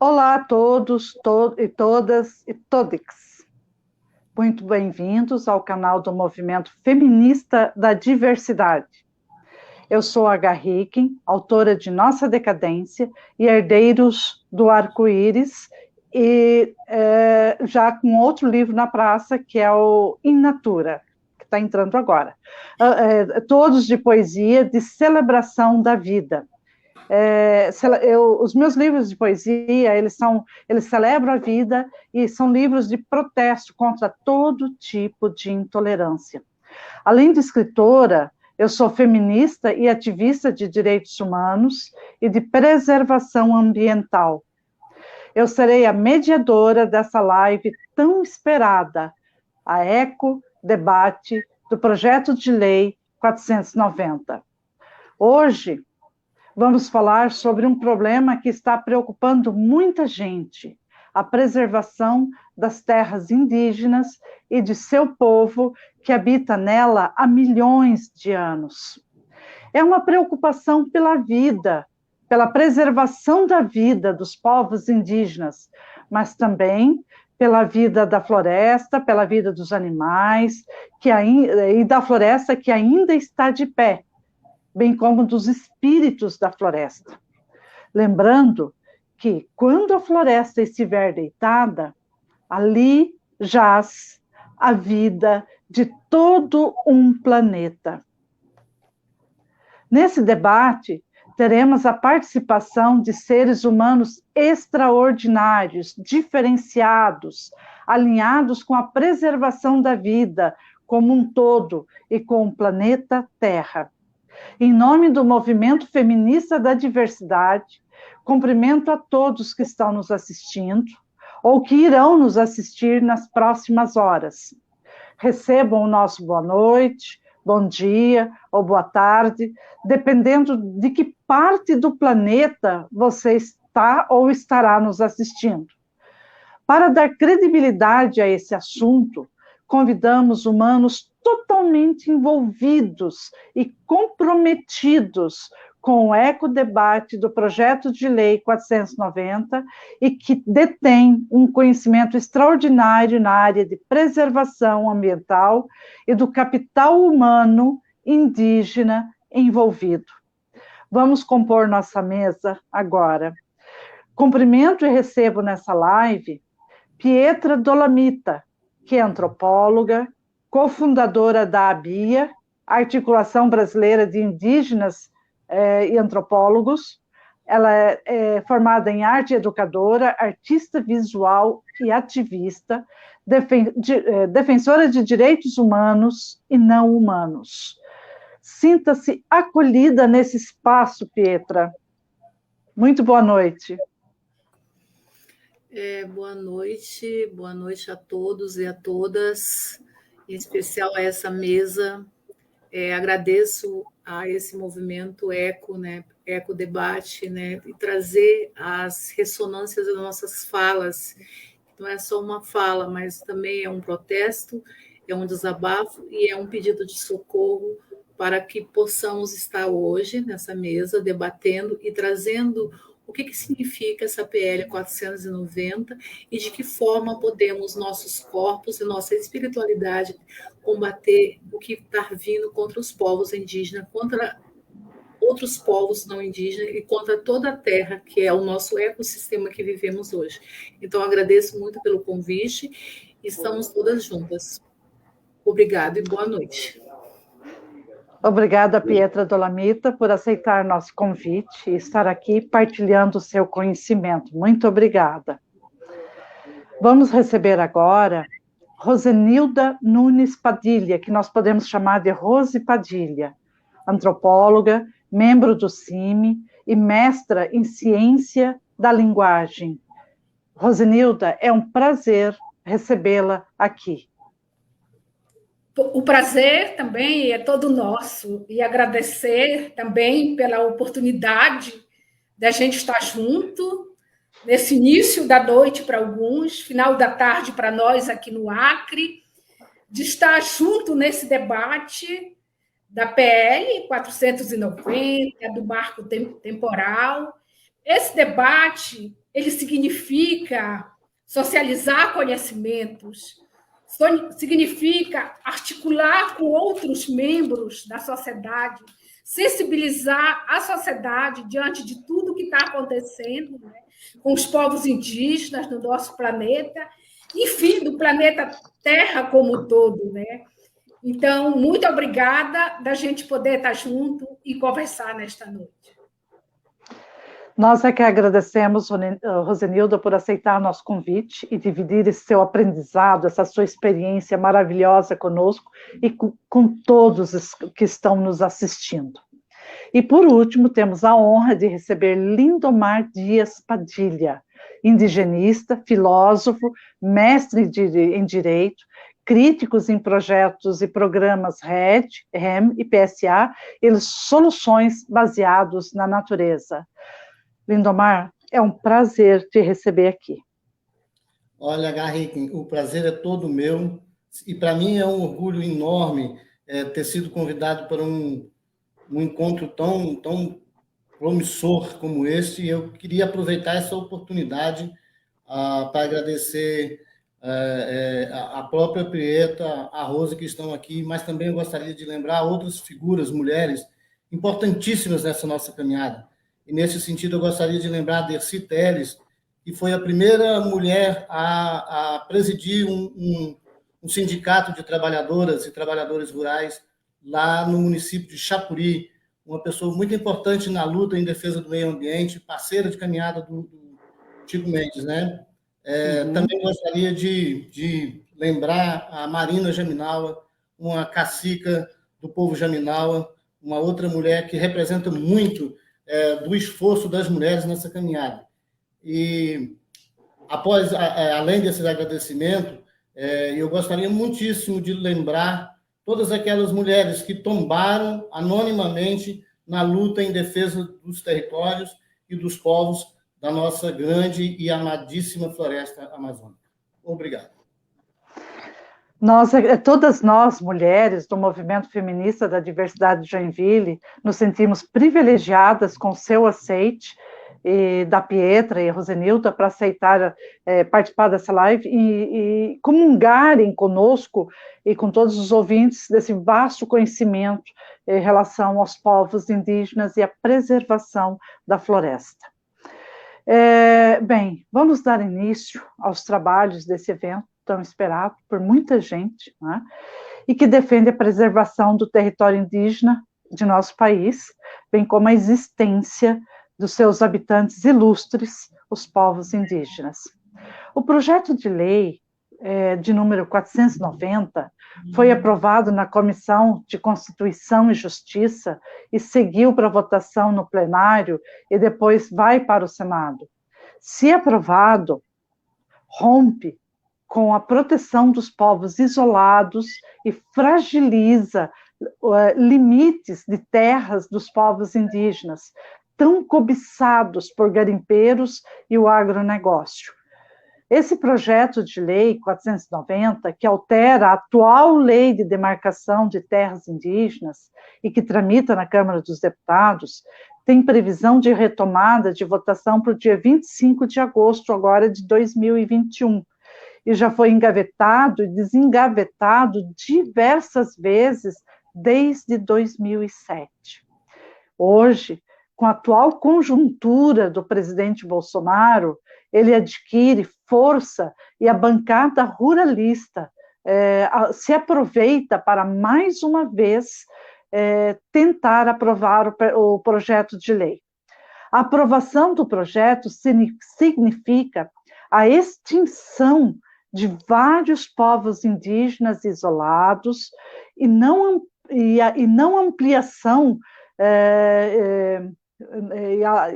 Olá a todos e todas e todes. Muito bem-vindos ao canal do Movimento Feminista da Diversidade. Eu sou a Garricken, autora de Nossa Decadência e Herdeiros do Arco-Íris, e já com outro livro na praça, que é o In Natura, que está entrando agora. Todos de poesia, de celebração da vida. Os meus livros de poesia, eles celebram a vida e são livros de protesto contra todo tipo de intolerância. Além de escritora, eu sou feminista e ativista de direitos humanos e de preservação ambiental. Eu serei a mediadora dessa live tão esperada, a Eco Debate do Projeto de Lei 490. Hoje, vamos falar sobre um problema que está preocupando muita gente: a preservação das terras indígenas e de seu povo que habita nela há milhões de anos. É uma preocupação pela vida, pela preservação da vida dos povos indígenas, mas também pela vida da floresta, pela vida dos animais e da floresta que ainda está de pé, bem como dos espíritos da floresta. Lembrando que, quando a floresta estiver deitada, ali jaz a vida de todo um planeta. Nesse debate, teremos a participação de seres humanos extraordinários, diferenciados, alinhados com a preservação da vida como um todo e com o planeta Terra. Em nome do Movimento Feminista da Diversidade, cumprimento a todos que estão nos assistindo ou que irão nos assistir nas próximas horas. Recebam o nosso boa noite, bom dia ou boa tarde, dependendo de que parte do planeta você está ou estará nos assistindo. Para dar credibilidade a esse assunto, convidamos humanos totalmente envolvidos e comprometidos com o ecodebate do Projeto de Lei 490 e que detém um conhecimento extraordinário na área de preservação ambiental e do capital humano indígena envolvido. Vamos compor nossa mesa agora. Cumprimento e recebo nessa live Pietra Dolamita, que é antropóloga, cofundadora da ABIA, Articulação Brasileira de Indígenas e Antropólogos. Ela é formada em arte educadora, artista visual e ativista, defensora de direitos humanos e não humanos. Sinta-se acolhida nesse espaço, Pietra. Muito boa noite. Boa noite a todos e a todas, em especial a essa mesa. Agradeço a esse movimento Eco, né, Eco Debate, né, e trazer as ressonâncias das nossas falas. Não é só uma fala, mas também é um protesto, é um desabafo e é um pedido de socorro para que possamos estar hoje nessa mesa debatendo e trazendo o que significa essa PL 490 e de que forma podemos, nossos corpos e nossa espiritualidade, combater o que está vindo contra os povos indígenas, contra outros povos não indígenas e contra toda a terra, que é o nosso ecossistema que vivemos hoje. Então, agradeço muito pelo convite e estamos todas juntas. Obrigada e boa noite. Obrigada, Pietra Dolamita, por aceitar nosso convite e estar aqui partilhando o seu conhecimento. Muito obrigada. Vamos receber agora Rosenilda Nunes Padilha, que nós podemos chamar de Rose Padilha, antropóloga, membro do CIMI e mestra em ciência da linguagem. Rosenilda, é um prazer recebê-la aqui. O prazer também é todo nosso e agradecer também pela oportunidade da gente estar junto nesse início da noite para alguns, final da tarde para nós aqui no Acre, de estar junto nesse debate da PL 490, do marco temporal, Esse debate, ele significa socializar conhecimentos, significa articular com outros membros da sociedade, sensibilizar a sociedade diante de tudo que está acontecendo, né, com os povos indígenas no nosso planeta, enfim, do planeta Terra como um todo, né? Então, muito obrigada da gente poder estar junto e conversar nesta noite. Nós é que agradecemos, Rosenilda, por aceitar nosso convite e dividir esse seu aprendizado, essa sua experiência maravilhosa conosco e com todos os que estão nos assistindo. E, por último, temos a honra de receber Lindomar Dias Padilha, indigenista, filósofo, mestre em Direito, críticos em projetos e programas RED, REM e PSA, e soluções baseadas na natureza. Lindomar, é um prazer te receber aqui. Olha, Garrick, o prazer é todo meu, e para mim é um orgulho enorme ter sido convidado para um encontro tão promissor como este, e eu queria aproveitar essa oportunidade para agradecer a própria Prieta, a Rosa, que estão aqui, mas também eu gostaria de lembrar outras figuras, mulheres, importantíssimas nessa nossa caminhada. E, nesse sentido, eu gostaria de lembrar a Dercy Teles, que foi a primeira mulher a presidir um sindicato de trabalhadoras e trabalhadores rurais lá no município de Chapuri, uma pessoa muito importante na luta em defesa do meio ambiente, parceira de caminhada do Chico Mendes, né? Também gostaria de lembrar a Marina Jaminawa, uma cacica do povo Jaminawa, uma outra mulher que representa muito do esforço das mulheres nessa caminhada. E, além desses agradecimentos, eu gostaria muitíssimo de lembrar todas aquelas mulheres que tombaram anonimamente na luta em defesa dos territórios e dos povos da nossa grande e amadíssima floresta amazônica. Obrigado. Todas nós, mulheres do movimento feminista da diversidade de Joinville, nos sentimos privilegiadas com seu aceite, e da Pietra e Rosenilda, para aceitar participar dessa live e comungarem conosco e com todos os ouvintes desse vasto conhecimento em relação aos povos indígenas e à preservação da floresta. Bem, vamos dar início aos trabalhos desse evento tão esperado por muita gente, né, e que defende a preservação do território indígena de nosso país, bem como a existência dos seus habitantes ilustres, os povos indígenas. O projeto de lei de número 490 foi aprovado na Comissão de Constituição e Justiça e seguiu para votação no plenário e depois vai para o Senado. Se aprovado, rompe com a proteção dos povos isolados e fragiliza limites de terras dos povos indígenas, tão cobiçados por garimpeiros e o agronegócio. Esse projeto de lei 490, que altera a atual lei de demarcação de terras indígenas e que tramita na Câmara dos Deputados, tem previsão de retomada de votação para o dia 25 de agosto agora de 2021, e já foi engavetado e desengavetado diversas vezes desde 2007. Hoje, com a atual conjuntura do presidente Bolsonaro, ele adquire força e a bancada ruralista se aproveita para, mais uma vez, tentar aprovar o projeto de lei. A aprovação do projeto significa a extinção de vários povos indígenas isolados e não ampliação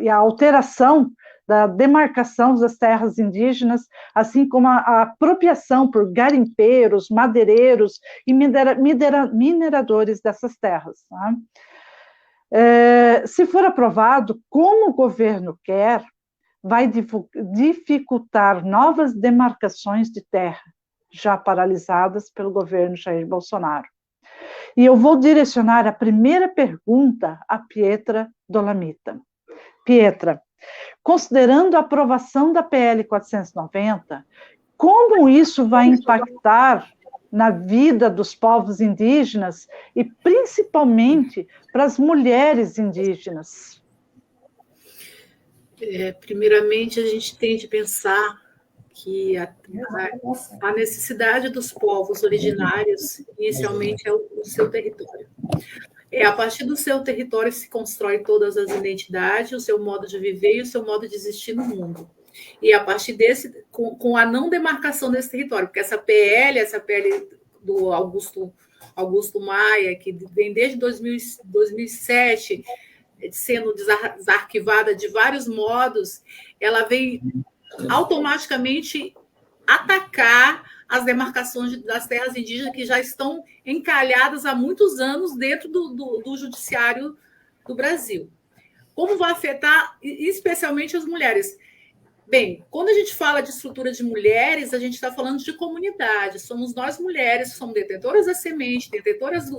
e a alteração da demarcação das terras indígenas, assim como a apropriação por garimpeiros, madeireiros e mineradores dessas terras. Tá? Se for aprovado, como o governo quer, vai dificultar novas demarcações de terra, já paralisadas pelo governo Jair Bolsonaro. E eu vou direcionar a primeira pergunta a Pietra Dolamita. Pietra, Considerando a aprovação da PL 490, como isso vai impactar na vida dos povos indígenas e principalmente para as mulheres indígenas? Primeiramente, a gente tem de pensar que a necessidade dos povos originários, inicialmente, é o seu território. A partir do seu território se constrói todas as identidades, o seu modo de viver e o seu modo de existir no mundo. E a partir desse, com a não demarcação desse território, porque essa PL do Augusto Maia, que vem desde 2007, sendo desarquivada de vários modos, ela vem automaticamente atacar as demarcações das terras indígenas que já estão encalhadas há muitos anos dentro do judiciário do Brasil. Como vai afetar especialmente as mulheres? Bem, quando a gente fala de estrutura de mulheres, a gente está falando de comunidade. Somos nós mulheres que somos detentoras da semente, detentoras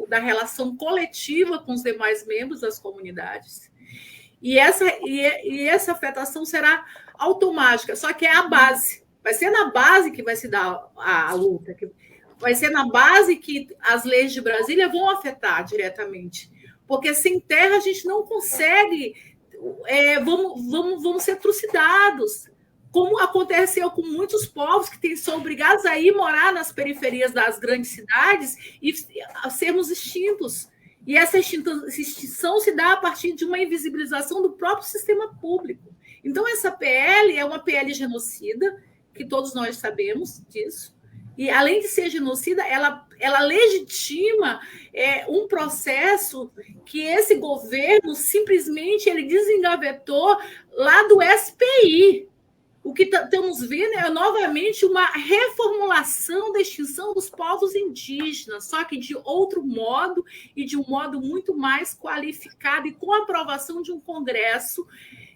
da relação coletiva com os demais membros das comunidades. E essa afetação será automática, só que é a base. Vai ser na base que vai se dar a luta, vai ser na base que as leis de Brasília vão afetar diretamente. Porque sem terra a gente não consegue, vamos ser trucidados, como aconteceu com muitos povos que são obrigados a ir morar nas periferias das grandes cidades e a sermos extintos. E essa extinção se dá a partir de uma invisibilização do próprio sistema público. Então, essa PL é uma PL genocida, que todos nós sabemos disso, e além de ser genocida, ela legitima um processo que esse governo simplesmente ele desengavetou lá do SPI. O que estamos vendo é novamente uma reformulação da extinção dos povos indígenas, só que de outro modo e de um modo muito mais qualificado e com a aprovação de um Congresso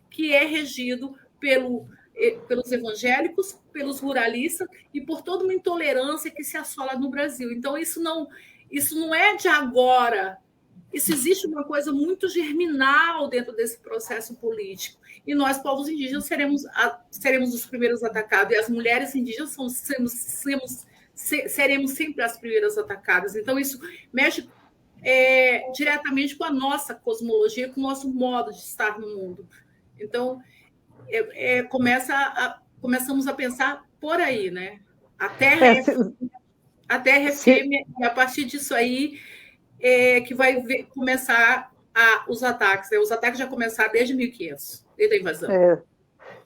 que é regido pelos evangélicos, pelos ruralistas e por toda uma intolerância que se assola no Brasil. Então, isso não é de agora. Isso existe uma coisa muito germinal dentro desse processo político. E nós, povos indígenas, seremos os primeiros atacados. E as mulheres indígenas seremos sempre as primeiras atacadas. Então, isso mexe diretamente com a nossa cosmologia, com o nosso modo de estar no mundo. Então, começamos a pensar por aí, né? A terra é fêmea, e a partir disso aí que vai começar os ataques. Né? Os ataques já começaram desde 1500, desde a invasão.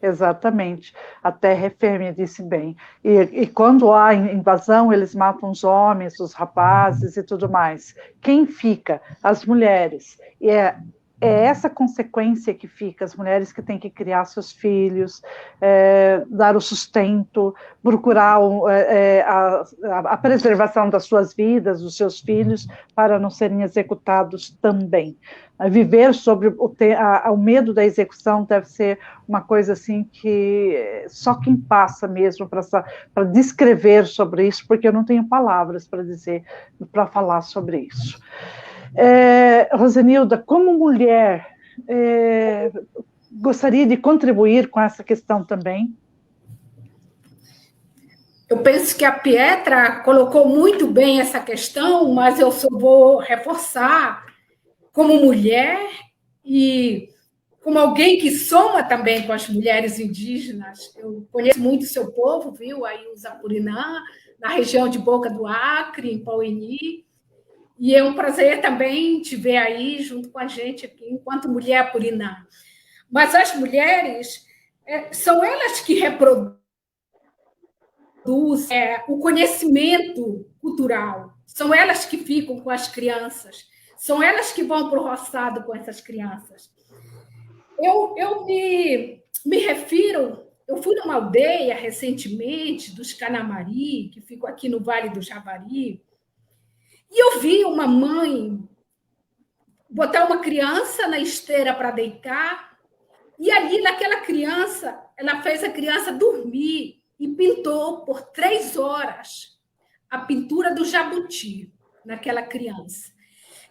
Exatamente. A terra é fêmea, disse bem. E quando há invasão, eles matam os homens, os rapazes e tudo mais. Quem fica? As mulheres. E é essa consequência que fica, as mulheres que têm que criar seus filhos, dar o sustento, procurar a preservação das suas vidas, dos seus filhos, para não serem executados também. Viver sobre o medo da execução deve ser uma coisa assim que só quem passa mesmo para descrever sobre isso, porque eu não tenho palavras para falar sobre isso. Rosenilda, como mulher, gostaria de contribuir com essa questão também? Eu penso que a Pietra colocou muito bem essa questão, mas eu só vou reforçar, como mulher e como alguém que soma também com as mulheres indígenas. Eu conheço muito o seu povo, viu? Aí os Apurinã, na região de Boca do Acre, em Pauini. E é um prazer também te ver aí junto com a gente aqui, enquanto mulher Apurinã. Mas as mulheres, são elas que reproduzem o conhecimento cultural, são elas que ficam com as crianças, são elas que vão para o roçado com essas crianças. Eu me refiro, eu fui numa aldeia recentemente, dos Canamari, que ficam aqui no Vale do Javari, e eu vi uma mãe botar uma criança na esteira para deitar, e ali, naquela criança, ela fez a criança dormir e pintou por 3 horas a pintura do jabuti naquela criança.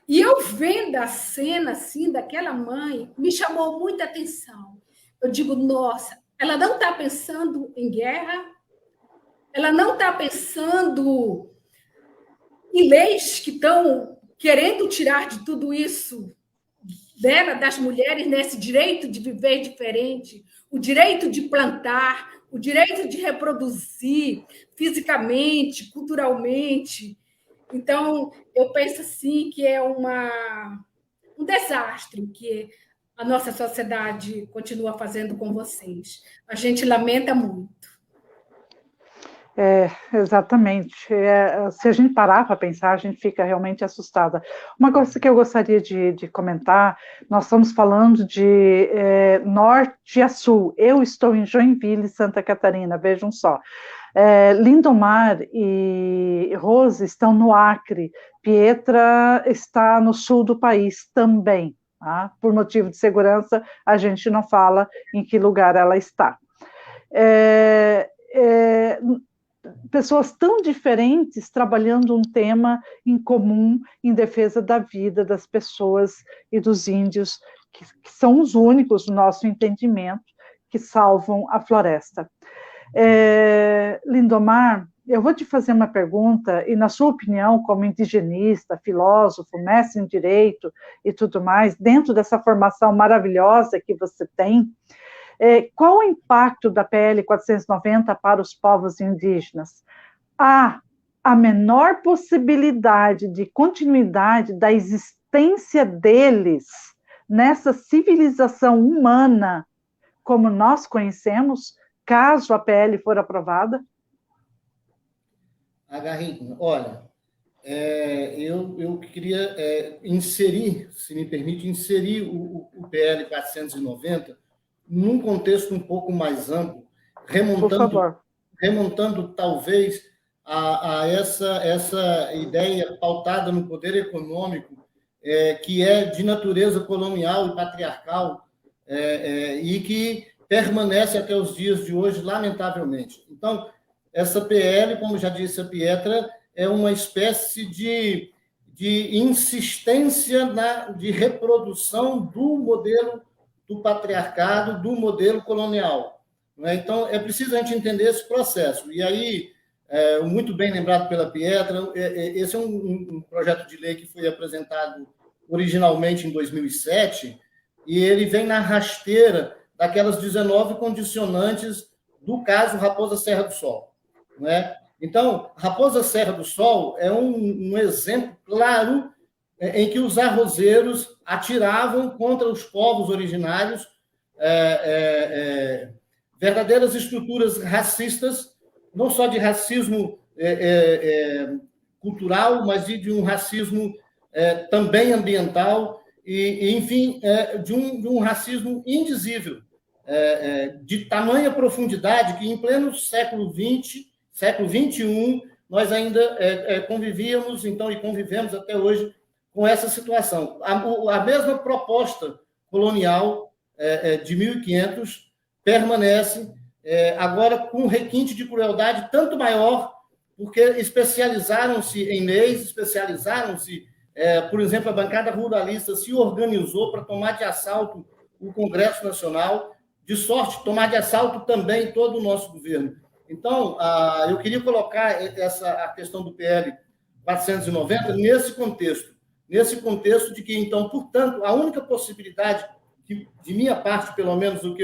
E eu vendo a cena assim, daquela mãe, me chamou muita atenção. eu digo, nossa, ela não está pensando em guerra, ela não está pensando em leis que estão querendo tirar de tudo isso dela, das mulheres, nesse direito de viver diferente, o direito de plantar, o direito de reproduzir fisicamente, culturalmente. Então, eu penso assim que é um desastre que a nossa sociedade continua fazendo com vocês. A gente lamenta muito. Exatamente. Se a gente parar para pensar, a gente fica realmente assustada. Uma coisa que eu gostaria de comentar, nós estamos falando de norte a sul. Eu estou em Joinville, Santa Catarina, vejam só. Lindomar e Rose estão no Acre, Pietra está no sul do país também. Tá? Por motivo de segurança, a gente não fala em que lugar ela está. Pessoas tão diferentes trabalhando um tema em comum em defesa da vida das pessoas e dos índios, que são os únicos, no nosso entendimento, que salvam a floresta. Lindomar, eu vou te fazer uma pergunta, e na sua opinião, como indigenista, filósofo, mestre em direito e tudo mais, dentro dessa formação maravilhosa que você tem, qual o impacto da PL 490 para os povos indígenas? Há a menor possibilidade de continuidade da existência deles nessa civilização humana como nós conhecemos, caso a PL for aprovada? Garrigo, olha, eu queria inserir, se me permite, o PL 490 num contexto um pouco mais amplo, remontando talvez a essa ideia pautada no poder econômico, que é de natureza colonial e patriarcal, e que permanece até os dias de hoje, lamentavelmente. Então, essa PL, como já disse a Pietra, é uma espécie de insistência de reprodução do modelo do patriarcado, do modelo colonial. Então, é preciso a gente entender esse processo. E aí, muito bem lembrado pela Pietra, esse é um projeto de lei que foi apresentado originalmente em 2007, e ele vem na rasteira daquelas 19 condicionantes do caso Raposa Serra do Sol. Não é? Então, Raposa Serra do Sol é um exemplo claro em que os arrozeiros atiravam contra os povos originários verdadeiras estruturas racistas, não só de racismo cultural, mas de um racismo também ambiental e enfim, de um racismo indizível, de tamanha profundidade que, em pleno século XX, século XXI, nós ainda convivíamos, então, e convivemos até hoje com essa situação. A mesma proposta colonial de 1500 permanece, agora com um requinte de crueldade tanto maior, porque especializaram-se em leis, especializaram-se, por exemplo, a bancada ruralista se organizou para tomar de assalto o Congresso Nacional, de sorte, tomar de assalto também todo o nosso governo. Então, eu queria colocar a questão do PL 490 nesse contexto de que, então, portanto, a única possibilidade, que, de minha parte, pelo menos, o que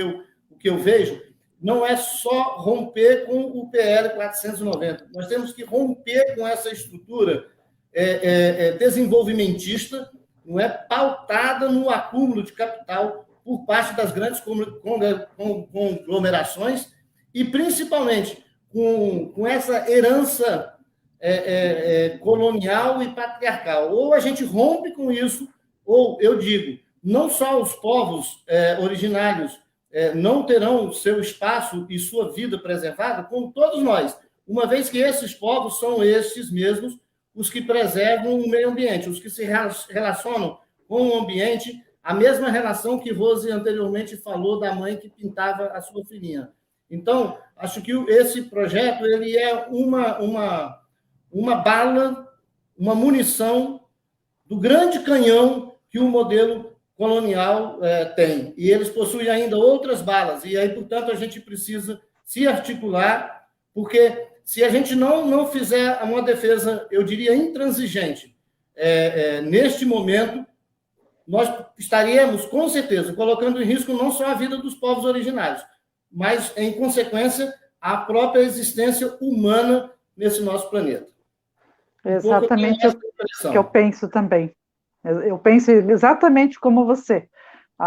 eu vejo, não é só romper com o PL 490. Nós temos que romper com essa estrutura desenvolvimentista, não é, pautada no acúmulo de capital por parte das grandes conglomerações e, principalmente, com essa herança colonial e patriarcal. Ou a gente rompe com isso, ou, eu digo, não só os povos originários não terão seu espaço e sua vida preservada, como todos nós, uma vez que esses povos são estes mesmos os que preservam o meio ambiente, os que se relacionam com o ambiente, a mesma relação que Rose anteriormente falou da mãe que pintava a sua filhinha. Então, acho que esse projeto ele é uma bala, uma munição do grande canhão que o modelo colonial tem. E eles possuem ainda outras balas. E aí, portanto, a gente precisa se articular, porque se a gente não fizer uma defesa, eu diria, intransigente, neste momento, nós estaríamos, com certeza, colocando em risco não só a vida dos povos originários, mas, em consequência, a própria existência humana nesse nosso planeta. Exatamente o que eu penso também. Eu penso exatamente como você.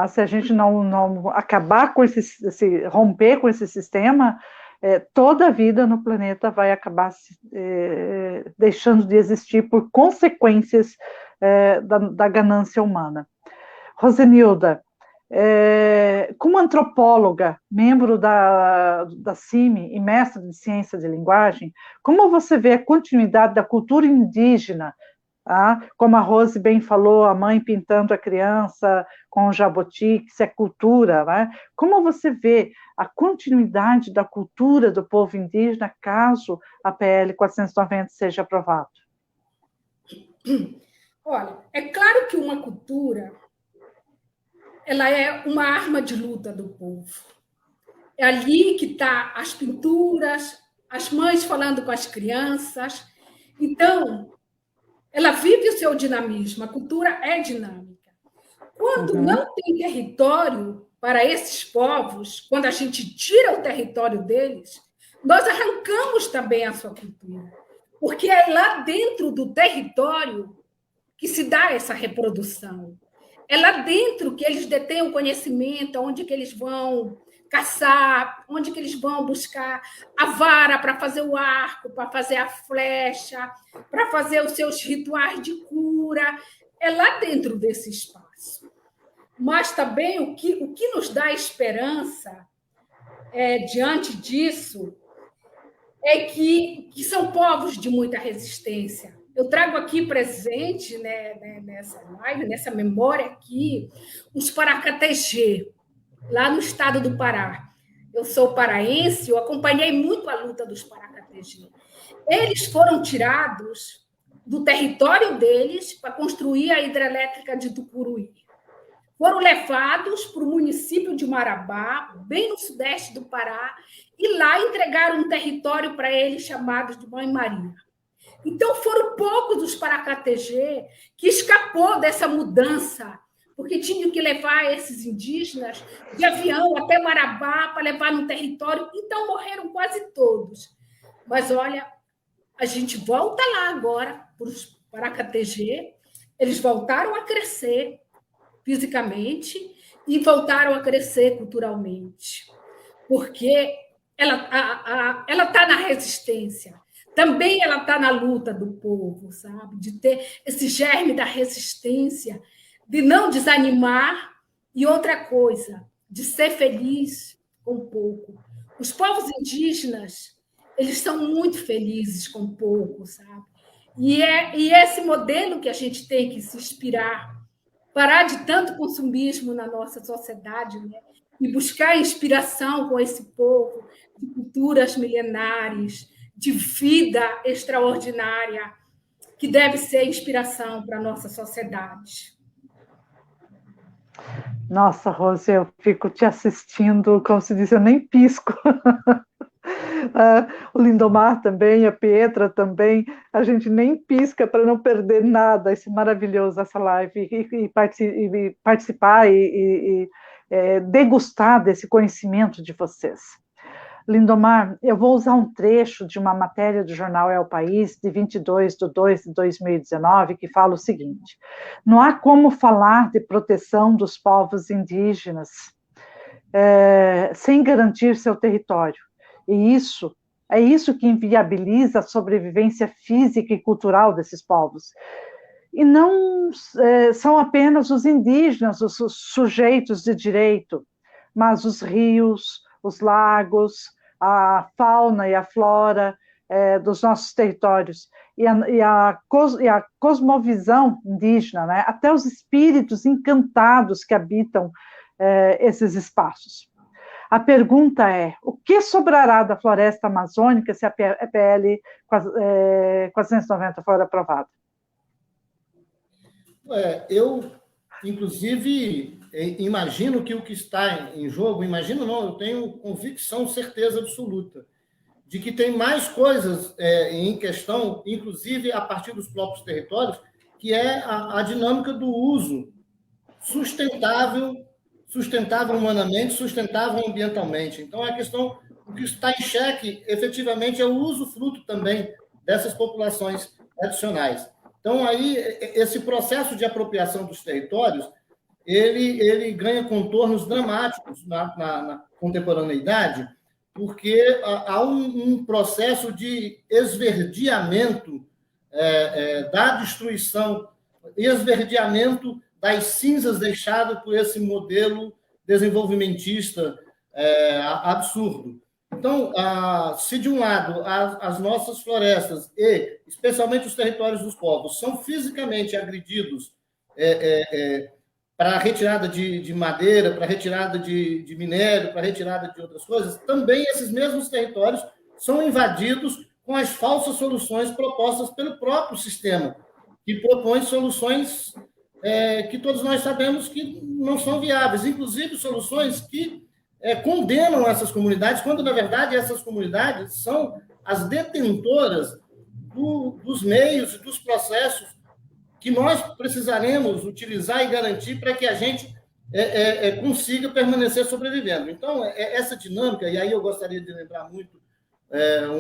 Se a gente não acabar com romper com esse sistema, toda a vida no planeta vai acabar deixando de existir por consequências da ganância humana. Rosenilda, como antropóloga, membro da CIMI e mestre de ciência de linguagem, como você vê a continuidade da cultura indígena? Como a Rose bem falou, a mãe pintando a criança com o jaboti, que isso é cultura, né? Como você vê a continuidade da cultura do povo indígena caso a PL 490 seja aprovada? Olha, é claro que uma cultura ela é uma arma de luta do povo. É ali que está as pinturas, as mães falando com as crianças. Então, ela vive o seu dinamismo, a cultura é dinâmica. Quando não tem território para esses povos, quando a gente tira o território deles, nós arrancamos também a sua cultura. Porque é lá dentro do território que se dá essa reprodução. É lá dentro que eles detêm o conhecimento, onde que eles vão caçar, onde que eles vão buscar a vara para fazer o arco, para fazer a flecha, para fazer os seus rituais de cura. É lá dentro desse espaço. Mas também o que nos dá esperança diante disso é que são povos de muita resistência. Eu trago aqui presente, nessa live, nessa memória aqui, os Paracatejê, lá no estado do Pará. Eu sou paraense, eu acompanhei muito a luta dos Paracatejê. Eles foram tirados do território deles para construir a hidrelétrica de Tucuruí. Foram levados para o município de Marabá, bem no sudeste do Pará, e lá entregaram um território para eles chamado de Mãe Maria. Então, foram poucos dos Paracatejê que escapou dessa mudança, porque tinham que levar esses indígenas de avião até Marabá para levar no território, então morreram quase todos. Mas, olha, a gente volta lá agora para os Paracatejê, eles voltaram a crescer fisicamente e voltaram a crescer culturalmente, porque ela está na resistência. Também ela está na luta do povo, sabe? De ter esse germe da resistência, de não desanimar e outra coisa, de ser feliz com pouco. Os povos indígenas, eles são muito felizes com pouco, sabe? E esse modelo que a gente tem que se inspirar, parar de tanto consumismo na nossa sociedade, né? E buscar inspiração com esse povo de culturas milenares, de vida extraordinária, que deve ser inspiração para a nossa sociedade. Nossa, Rose, eu fico te assistindo, como se diz, eu nem pisco. O Lindomar também, a Pietra também, a gente nem pisca para não perder nada. Isso é maravilhoso, essa live, e participar e degustar desse conhecimento de vocês. Lindomar, eu vou usar um trecho de uma matéria do jornal É o País, de 22/2/2019, que fala o seguinte: não há como falar de proteção dos povos indígenas sem garantir seu território. E é isso que inviabiliza a sobrevivência física e cultural desses povos. E não são apenas os indígenas os sujeitos de direito, mas os rios, os lagos, a fauna e a flora dos nossos territórios, e a cosmovisão indígena, né? Até os espíritos encantados que habitam esses espaços. A pergunta é: o que sobrará da floresta amazônica se a PL 490 for aprovada? Eu inclusive, imagino que o que está em jogo, imagino não, eu tenho convicção, certeza absoluta, de que tem mais coisas em questão, inclusive a partir dos próprios territórios, que é a dinâmica do uso sustentável humanamente, sustentável ambientalmente. Então, a questão, o que está em xeque, efetivamente, é o usufruto também dessas populações tradicionais. Então, aí, esse processo de apropriação dos territórios, ele ganha contornos dramáticos na contemporaneidade, porque há um processo de esverdeamento da destruição, esverdeamento das cinzas deixadas por esse modelo desenvolvimentista absurdo. Então, se de um lado as nossas florestas e, especialmente os territórios dos povos, são fisicamente agredidos para retirada de madeira, para retirada de minério, para retirada de outras coisas, também esses mesmos territórios são invadidos com as falsas soluções propostas pelo próprio sistema, que propõe soluções que todos nós sabemos que não são viáveis, inclusive soluções que condenam essas comunidades, quando, na verdade, essas comunidades são as detentoras dos meios e dos processos que nós precisaremos utilizar e garantir para que a gente consiga permanecer sobrevivendo. Então, essa dinâmica, e aí eu gostaria de lembrar muito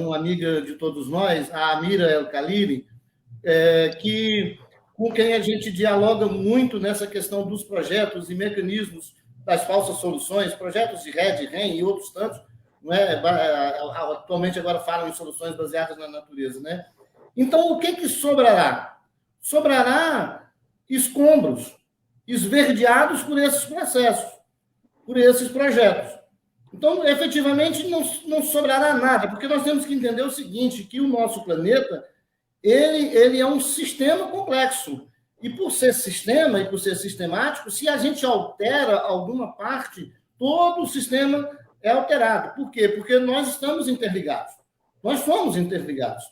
uma amiga de todos nós, a Amira El-Khalili, com quem a gente dialoga muito nessa questão dos projetos e mecanismos das falsas soluções, projetos de RED, REM e outros tantos, não é? Atualmente agora falam em soluções baseadas na natureza. Né? Então, o que sobrará? Sobrará escombros esverdeados por esses processos, por esses projetos. Então, efetivamente, não sobrará nada, porque nós temos que entender o seguinte, que o nosso planeta ele é um sistema complexo. E por ser sistema e por ser sistemático, se a gente altera alguma parte, todo o sistema é alterado. Por quê? Porque nós estamos interligados. Nós somos interligados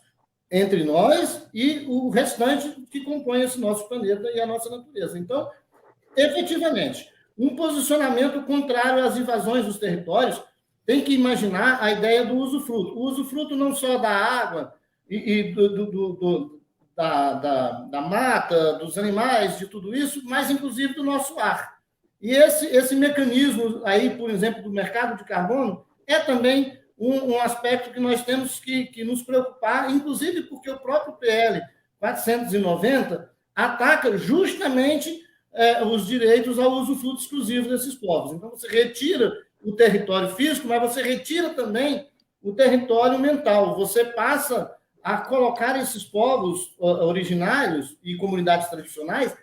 entre nós e o restante que compõe esse nosso planeta e a nossa natureza. Então, efetivamente, um posicionamento contrário às invasões dos territórios tem que imaginar a ideia do usufruto. O usufruto não só da água e da mata, dos animais, de tudo isso, mas, inclusive, do nosso ar. E esse mecanismo aí, por exemplo, do mercado de carbono, é também um aspecto que nós temos que nos preocupar, inclusive porque o próprio PL 490 ataca justamente os direitos ao usufruto exclusivo desses povos. Então, você retira o território físico, mas você retira também o território mental. Você passa a colocar esses povos originários e comunidades tradicionais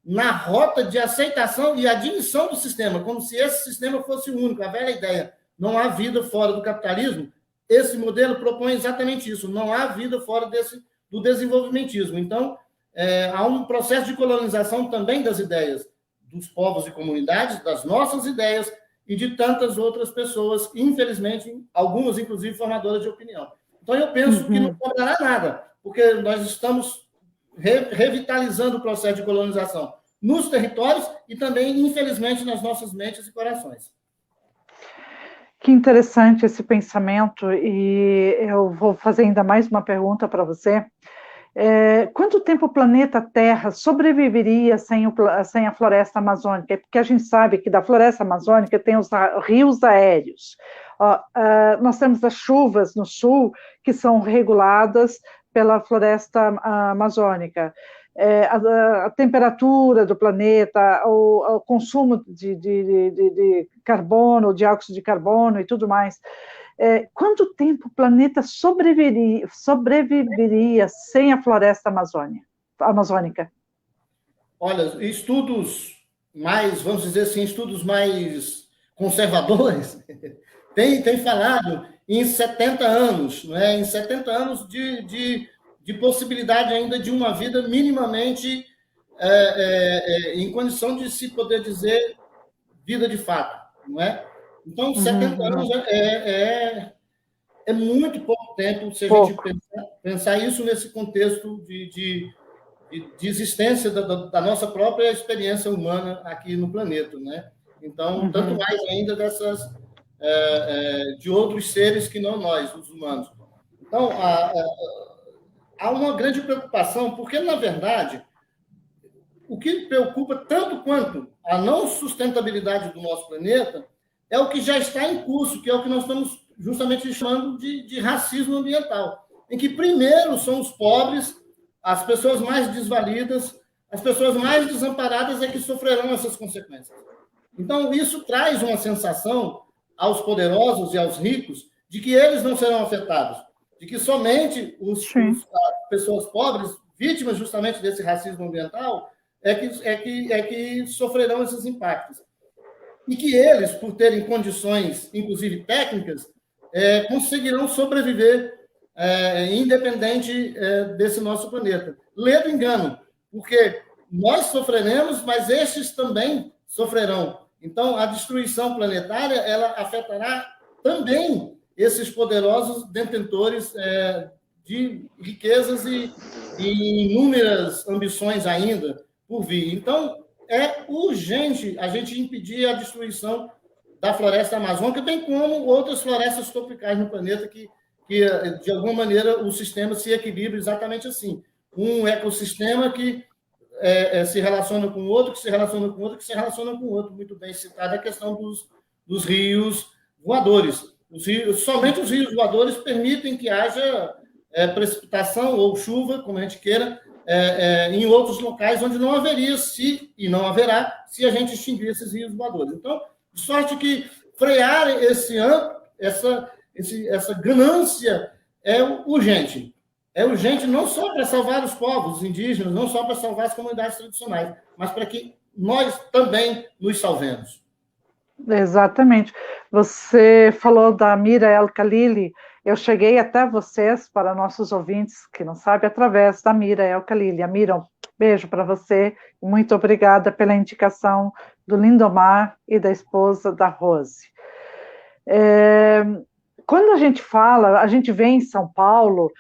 na rota de aceitação e admissão do sistema, como se esse sistema fosse único. A velha ideia, não há vida fora do capitalismo, esse modelo propõe exatamente isso, não há vida fora do desenvolvimentismo. Então, há um processo de colonização também das ideias dos povos e comunidades, das nossas ideias e de tantas outras pessoas, infelizmente, algumas, inclusive, formadoras de opinião. Então, eu penso que não sobrará nada, porque nós estamos revitalizando o processo de colonização nos territórios e também, infelizmente, nas nossas mentes e corações. Que interessante esse pensamento, e eu vou fazer ainda mais uma pergunta para você. Quanto tempo o planeta Terra sobreviveria sem a floresta amazônica? Porque a gente sabe que da floresta amazônica tem os rios aéreos. Nós temos as chuvas no sul, que são reguladas pela floresta amazônica. A temperatura do planeta, o consumo de carbono, dióxido de carbono e tudo mais. Quanto tempo o planeta sobreviveria sem a floresta amazônica? Olha, estudos mais, vamos dizer assim, estudos mais conservadores têm falado em 70 anos, não é? Em 70 anos de possibilidade ainda de uma vida minimamente em condição de se poder dizer vida de fato, não é? Então, 70 anos é muito pouco tempo se a gente pensar isso nesse contexto de de existência da nossa própria experiência humana aqui no planeta, né? Então, tanto mais ainda de outros seres que não nós, os humanos. Então, há uma grande preocupação, porque, na verdade, o que preocupa tanto quanto a não sustentabilidade do nosso planeta é o que já está em curso, que é o que nós estamos justamente chamando de racismo ambiental, em que primeiro são os pobres, as pessoas mais desvalidas, as pessoas mais desamparadas é que sofrerão essas consequências. Então, isso traz uma sensação aos poderosos e aos ricos de que eles não serão afetados, de que somente as pessoas pobres, vítimas justamente desse racismo ambiental, é que sofrerão esses impactos. E que eles, por terem condições, inclusive técnicas, conseguirão sobreviver independente desse nosso planeta. Ledo engano, porque nós sofreremos, mas estes também sofrerão. Então, a destruição planetária ela afetará também esses poderosos detentores de riquezas e inúmeras ambições ainda por vir. Então, é urgente a gente impedir a destruição da floresta amazônica, bem como outras florestas tropicais no planeta que de alguma maneira, o sistema se equilibra exatamente assim. Um ecossistema que se relaciona com outro, que se relaciona com outro, que se relaciona com outro. Muito bem citada a questão dos rios voadores. Somente os rios voadores permitem que haja precipitação ou chuva, como a gente queira, em outros locais onde não haveria e não haverá se a gente extinguir esses rios voadores. Então, de sorte que frear essa ganância é urgente. É urgente não só para salvar os povos indígenas, não só para salvar as comunidades tradicionais, mas para que nós também nos salvemos. Exatamente. Você falou da Mira El-Khalili. Eu cheguei até vocês, para nossos ouvintes que não sabem, através da Mira El-Khalili. A Mira, um beijo para você e muito obrigada pela indicação do Lindomar e da esposa da Rose. Quando a gente fala, a gente vê em São Paulo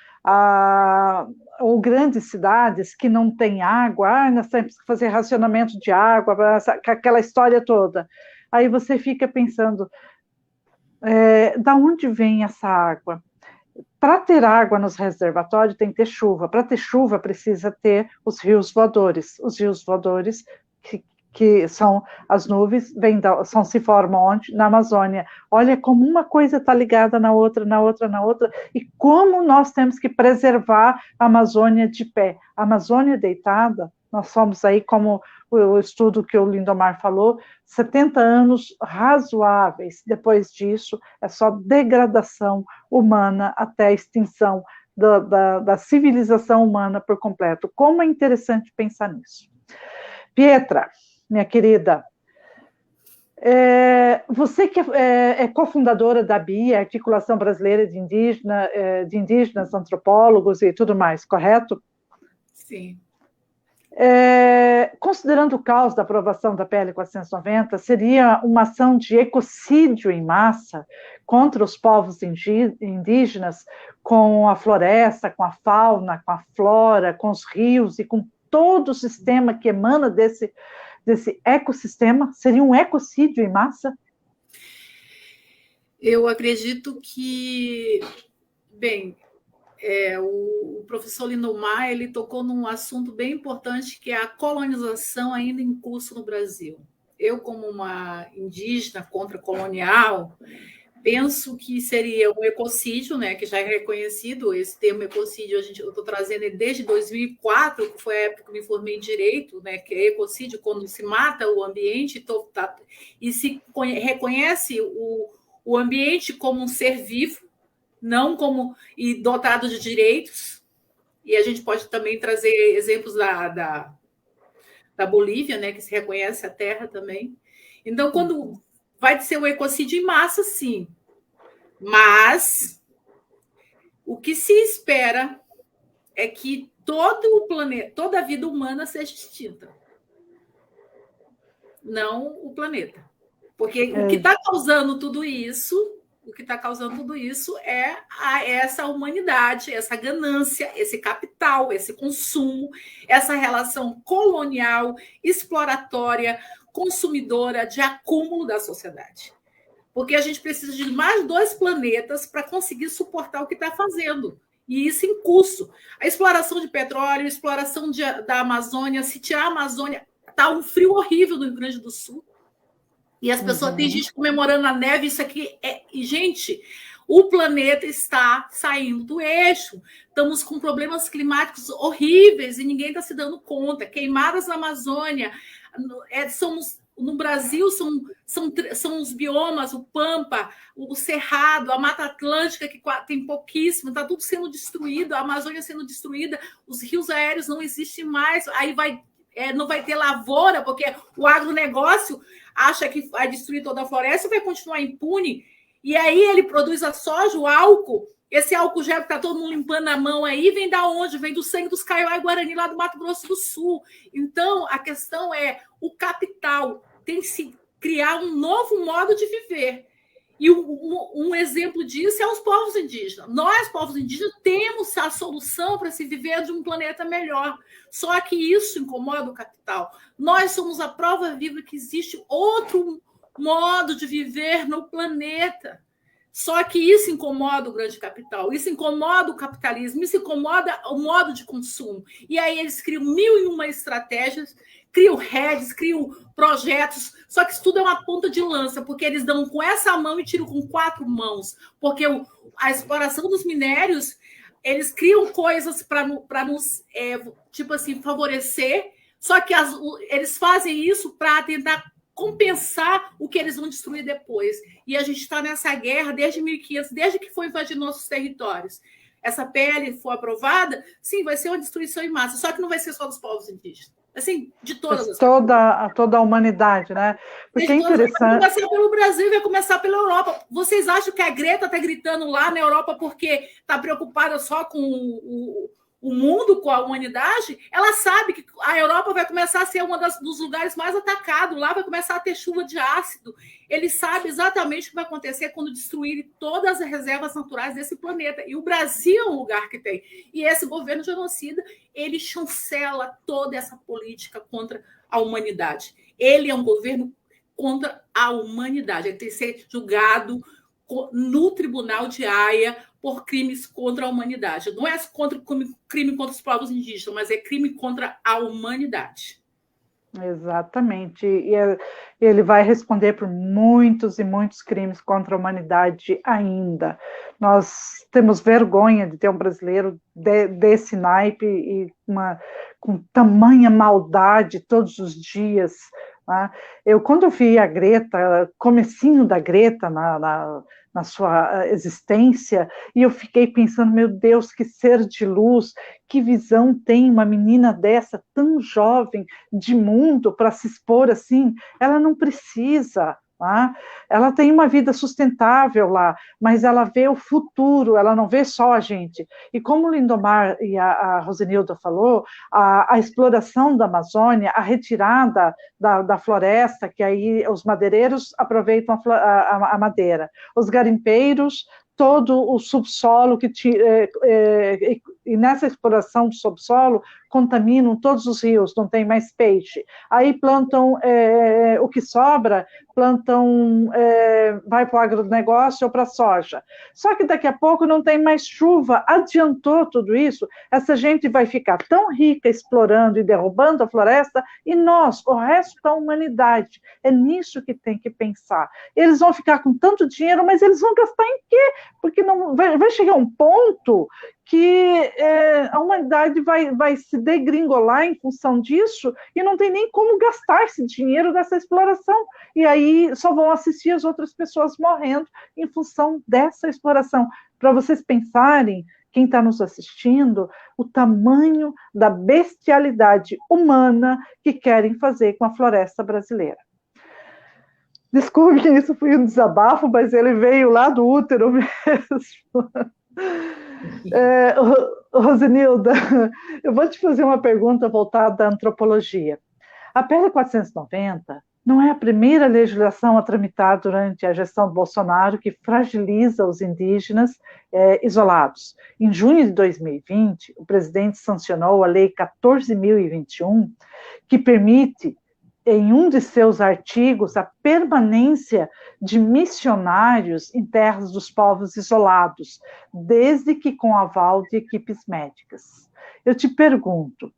ou grandes cidades que não têm água, nós temos que fazer racionamento de água, aquela história toda. Aí você fica pensando, da onde vem essa água? Para ter água nos reservatórios tem que ter chuva. Para ter chuva precisa ter os rios voadores. Os rios voadores que são as nuvens, se formam onde? Na Amazônia. Olha como uma coisa está ligada na outra, e como nós temos que preservar a Amazônia de pé. A Amazônia deitada, nós somos aí, como o estudo que o Lindomar falou, 70 anos razoáveis. Depois disso, é só degradação humana até a extinção da civilização humana por completo. Como é interessante pensar nisso. Pietra, minha querida, você que é cofundadora da BIA, Articulação Brasileira de Indígenas, Antropólogos e tudo mais, correto? Sim. Considerando o caos da aprovação da PL 490, seria uma ação de ecocídio em massa contra os povos indígenas, com a floresta, com a fauna, com a flora, com os rios e com todo o sistema que emana desse ecossistema? Seria um ecocídio em massa? Eu acredito que, bem, o professor Lindomar, ele tocou num assunto bem importante, que é a colonização ainda em curso no Brasil. Eu, como uma indígena contra-colonial, penso que seria um ecocídio, né, que já é reconhecido. Esse termo ecocídio eu estou trazendo desde 2004, que foi a época que eu me formei em Direito, né, que é ecocídio quando se mata o ambiente e se reconhece o ambiente como um ser vivo, não como e dotado de direitos. E a gente pode também trazer exemplos da Bolívia, né, que se reconhece a terra também. Então, quando vai ser um ecocídio em massa, sim. Mas o que se espera é que todo o planeta, toda a vida humana seja extinta. Não o planeta. Porque o que está causando tudo isso o que está causando tudo isso é essa humanidade, essa ganância, esse capital, esse consumo, essa relação colonial, exploratória, consumidora, de acúmulo da sociedade. Porque a gente precisa de mais 2 planetas para conseguir suportar o que está fazendo. E isso em curso. A exploração de petróleo, a exploração da Amazônia, se tirar a Amazônia, está um frio horrível no Rio Grande do Sul. E as pessoas, tem gente comemorando a neve, isso aqui E, gente, o planeta está saindo do eixo. Estamos com problemas climáticos horríveis e ninguém está se dando conta. Queimadas na Amazônia, no Brasil são os biomas, o Pampa, o Cerrado, a Mata Atlântica, que tem pouquíssimo, está tudo sendo destruído, a Amazônia sendo destruída, os rios aéreos não existem mais, aí não vai ter lavoura, porque o agronegócio acha que vai destruir toda a floresta e vai continuar impune, e aí ele produz a soja, o álcool, esse álcool gel que está todo mundo limpando a mão aí, vem da onde? Vem do sangue dos Kaiowá e Guarani, lá do Mato Grosso do Sul. Então, a questão é, o capital tem que se criar um novo modo de viver. E um exemplo disso é os povos indígenas. Nós, povos indígenas, temos a solução para se viver de um planeta melhor. Só que isso incomoda o capital. Nós somos a prova viva que existe outro modo de viver no planeta. Só que isso incomoda o grande capital, isso incomoda o capitalismo, isso incomoda o modo de consumo. E aí eles criam 1001 estratégias, criam redes, criam projetos, só que isso tudo é uma ponta de lança, porque eles dão com essa mão e tiram com 4 mãos, porque a exploração dos minérios, eles criam coisas para nos, tipo assim, favorecer, só que eles fazem isso para tentar compensar o que eles vão destruir depois. E a gente está nessa guerra desde 1500, desde que foi invadir nossos territórios. Essa PL for aprovada, sim, vai ser uma destruição em massa, só que não vai ser só dos povos indígenas. Assim, de todas as toda a humanidade, né? Porque é interessante. Vai começar pelo Brasil, vai começar pela Europa. Vocês acham que a Greta está gritando lá na Europa porque está preocupada só com o mundo, com a humanidade? Ela sabe que a Europa vai começar a ser um dos lugares mais atacados, lá vai começar a ter chuva de ácido. Ele sabe exatamente o que vai acontecer quando destruírem todas as reservas naturais desse planeta. E o Brasil é um lugar que tem. E esse governo genocida, ele chancela toda essa política contra a humanidade. Ele é um governo contra a humanidade. Ele tem que ser julgado no Tribunal de Haia por crimes contra a humanidade. Não é crime contra os povos indígenas, mas é crime contra a humanidade. Exatamente. E ele vai responder por muitos e muitos crimes contra a humanidade ainda. Nós temos vergonha de ter um brasileiro desse naipe e com tamanha maldade todos os dias. Né? Quando eu vi a Greta, comecinho da Greta na sua existência, e eu fiquei pensando, meu Deus, que ser de luz, que visão tem uma menina dessa, tão jovem, de mundo, para se expor assim? Ela não precisa. Tá? Ela tem uma vida sustentável lá, mas ela vê o futuro, ela não vê só a gente. E como o Lindomar e a Rosenilda falou, a exploração da Amazônia, a retirada da floresta, que aí os madeireiros aproveitam a madeira, os garimpeiros, todo o subsolo e nessa exploração do subsolo contaminam todos os rios, não tem mais peixe. Aí plantam o que sobra, vai para o agronegócio ou para a soja. Só que daqui a pouco não tem mais chuva, adiantou tudo isso, essa gente vai ficar tão rica explorando e derrubando a floresta, e nós, o resto da humanidade, é nisso que tem que pensar. Eles vão ficar com tanto dinheiro, mas eles vão gastar em quê? Porque não vai chegar um ponto que a humanidade vai se degringolar em função disso e não tem nem como gastar esse dinheiro nessa exploração. E aí só vão assistir as outras pessoas morrendo em função dessa exploração. Para vocês pensarem, quem está nos assistindo, o tamanho da bestialidade humana que querem fazer com a floresta brasileira. Desculpe que isso foi um desabafo, mas ele veio lá do útero mesmo. Rosenilda, eu vou te fazer uma pergunta voltada à antropologia. A PL 490 Não é a primeira legislação a tramitar durante a gestão do Bolsonaro que fragiliza os indígenas isolados. Em junho de 2020, o presidente sancionou a Lei 14.021, que permite, em um de seus artigos, a permanência de missionários em terras dos povos isolados, desde que com aval de equipes médicas. Eu te pergunto,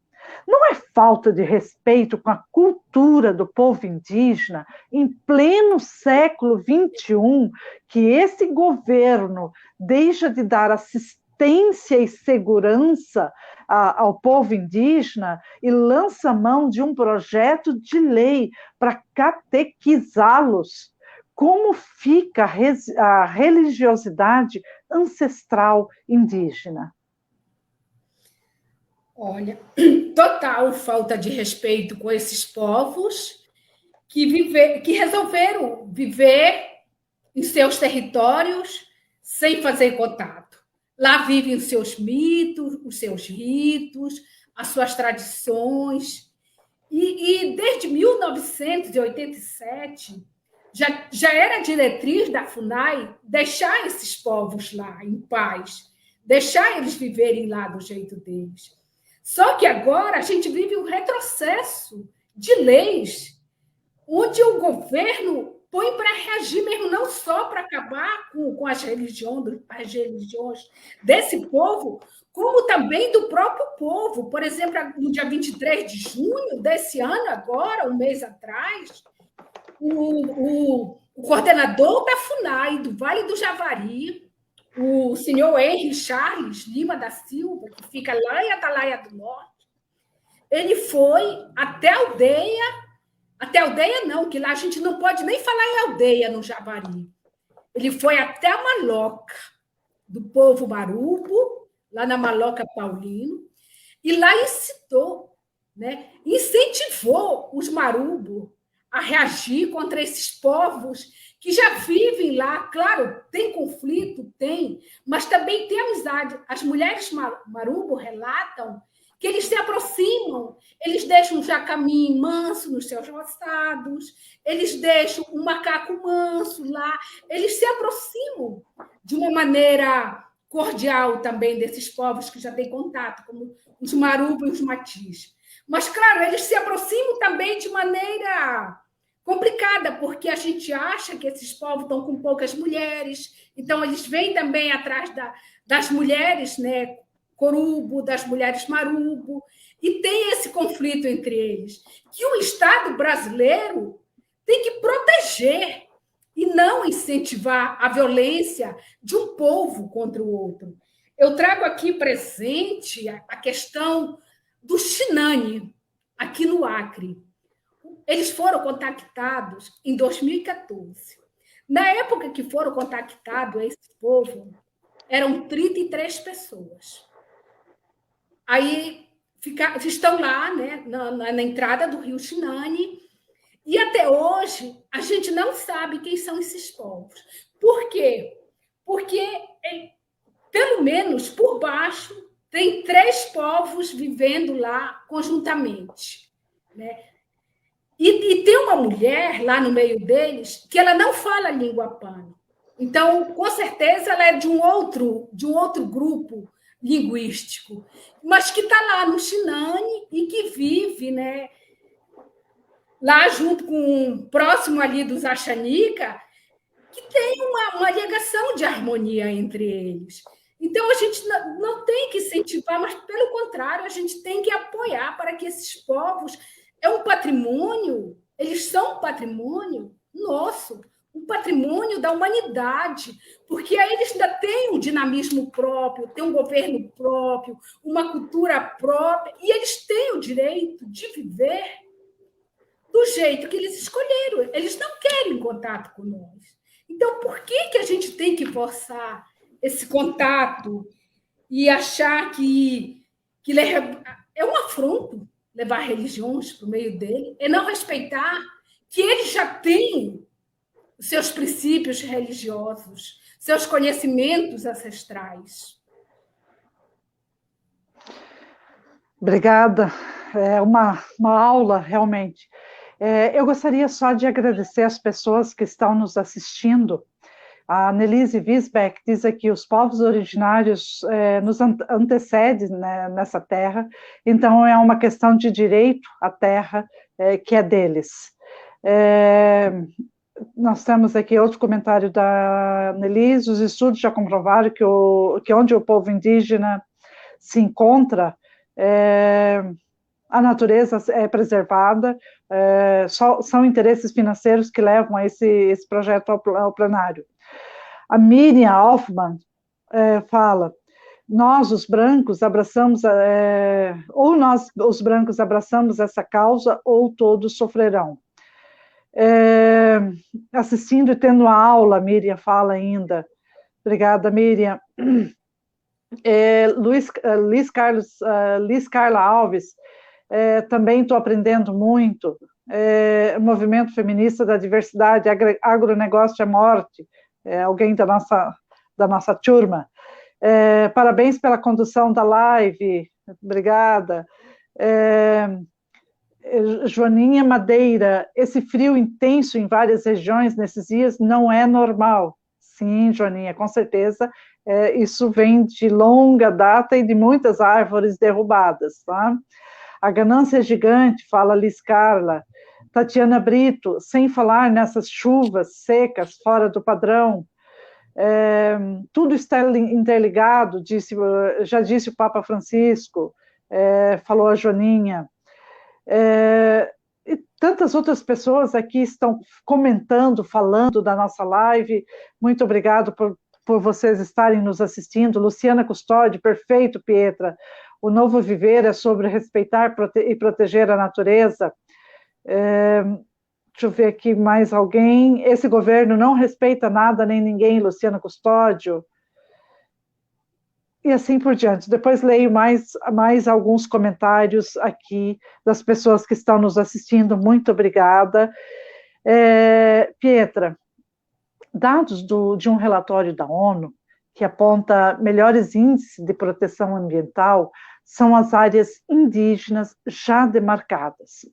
não é falta de respeito com a cultura do povo indígena, em pleno século XXI, que esse governo deixa de dar assistência e segurança ao povo indígena e lança mão de um projeto de lei para catequizá-los? Como fica a religiosidade ancestral indígena? Olha, total falta de respeito com esses povos que resolveram viver em seus territórios sem fazer contato. Lá vivem os seus mitos, os seus ritos, as suas tradições. E desde 1987, já era diretriz da FUNAI deixar esses povos lá em paz, deixar eles viverem lá do jeito deles. Só que agora a gente vive um retrocesso de leis, onde o governo põe para reagir mesmo, não só para acabar com as religiões desse povo, como também do próprio povo. Por exemplo, no dia 23 de junho desse ano, agora, um mês atrás, o coordenador da FUNAI, do Vale do Javari, o senhor Henry Charles Lima da Silva, que fica lá em Atalaia do Norte, ele foi até a aldeia não, que lá a gente não pode nem falar em aldeia no Javari. Ele foi até a Maloca, do povo Marubo, lá na Maloca Paulino, e lá incitou, né, incentivou os Marubo a reagir contra esses povos que já vivem lá. Claro, tem conflito, tem, mas também tem amizade. As mulheres Marubo relatam que eles se aproximam, eles deixam um jacamim manso nos seus roçados, eles deixam um macaco manso lá, eles se aproximam de uma maneira cordial também desses povos que já têm contato, como os Marubo e os Matis. Mas, claro, eles se aproximam também de maneira complicada, porque a gente acha que esses povos estão com poucas mulheres, então eles vêm também atrás das mulheres, né, Corubo, das mulheres Marubo, e tem esse conflito entre eles, que o Estado brasileiro tem que proteger e não incentivar a violência de um povo contra o outro. Eu trago aqui presente a questão do Xinani, aqui no Acre. Eles foram contactados em 2014. Na época que foram contactados esse povo, eram 33 pessoas. Aí estão lá, né, na entrada do rio Xinani, e até hoje a gente não sabe quem são esses povos. Por quê? Porque, pelo menos por baixo, tem 3 povos vivendo lá conjuntamente, né? E tem uma mulher lá no meio deles que ela não fala língua pano. Então, com certeza, ela é de um outro grupo linguístico, mas que está lá no Xinani e que vive, né, lá junto próximo ali dos Axanica, que tem uma ligação de harmonia entre eles. Então, a gente não tem que incentivar, mas, pelo contrário, a gente tem que apoiar para que esses povos... É um patrimônio, eles são um patrimônio nosso, um patrimônio da humanidade, porque aí eles ainda têm um dinamismo próprio, têm um governo próprio, uma cultura própria, e eles têm o direito de viver do jeito que eles escolheram. Eles não querem contato com nós. Então, por que a gente tem que forçar esse contato e achar que é um afronto levar religiões para o meio dele, é não respeitar que ele já tem os seus princípios religiosos, seus conhecimentos ancestrais. Obrigada. É uma aula, realmente. Eu gostaria só de agradecer as pessoas que estão nos assistindo. A Nelise Wiesbeck diz aqui: os povos originários nos antecedem, né, nessa terra, então é uma questão de direito à terra que é deles. Nós temos aqui outro comentário da Nelise: os estudos já comprovaram que onde o povo indígena se encontra, a natureza é preservada, são interesses financeiros que levam a esse projeto ao plenário. A Miriam Hoffman fala: nós, os brancos, abraçamos, ou nós, os brancos, abraçamos essa causa, ou todos sofrerão. Assistindo e tendo a aula, a Miriam fala ainda. Obrigada, Miriam. Liz Carla Alves, também estou aprendendo muito. Movimento feminista da diversidade, agronegócio é morte. Alguém da nossa turma. Parabéns pela condução da live, obrigada. Joaninha Madeira: esse frio intenso em várias regiões nesses dias não é normal. Sim, Joaninha, com certeza, isso vem de longa data e de muitas árvores derrubadas, tá? A ganância é gigante, fala Liz Carla. Tatiana Brito: sem falar nessas chuvas secas fora do padrão, tudo está interligado, já disse o Papa Francisco, falou a Joaninha. E tantas outras pessoas aqui estão comentando, falando da nossa live. Muito obrigado por vocês estarem nos assistindo. Luciana Custódio: perfeito, Pietra. O novo viver é sobre respeitar e proteger a natureza. Deixa eu ver aqui mais alguém. Esse governo não respeita nada nem ninguém, Luciana Custódio. E assim por diante. Depois leio mais alguns comentários aqui das pessoas que estão nos assistindo. Muito obrigada. Pietra, dados de um relatório da ONU que aponta melhores índices de proteção ambiental são as áreas indígenas já demarcadas.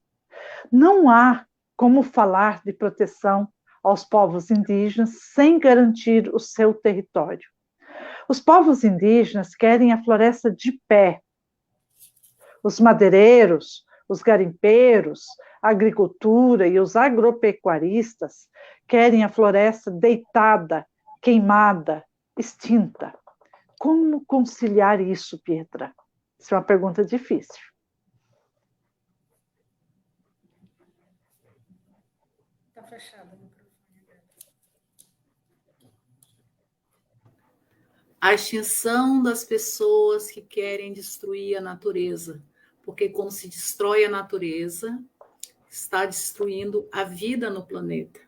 Não há como falar de proteção aos povos indígenas sem garantir o seu território. Os povos indígenas querem a floresta de pé. Os madeireiros, os garimpeiros, a agricultura e os agropecuaristas querem a floresta deitada, queimada, extinta. Como conciliar isso, Pietra? Isso é uma pergunta difícil. Está fechado. A extinção das pessoas que querem destruir a natureza, porque quando se destrói a natureza, está destruindo a vida no planeta.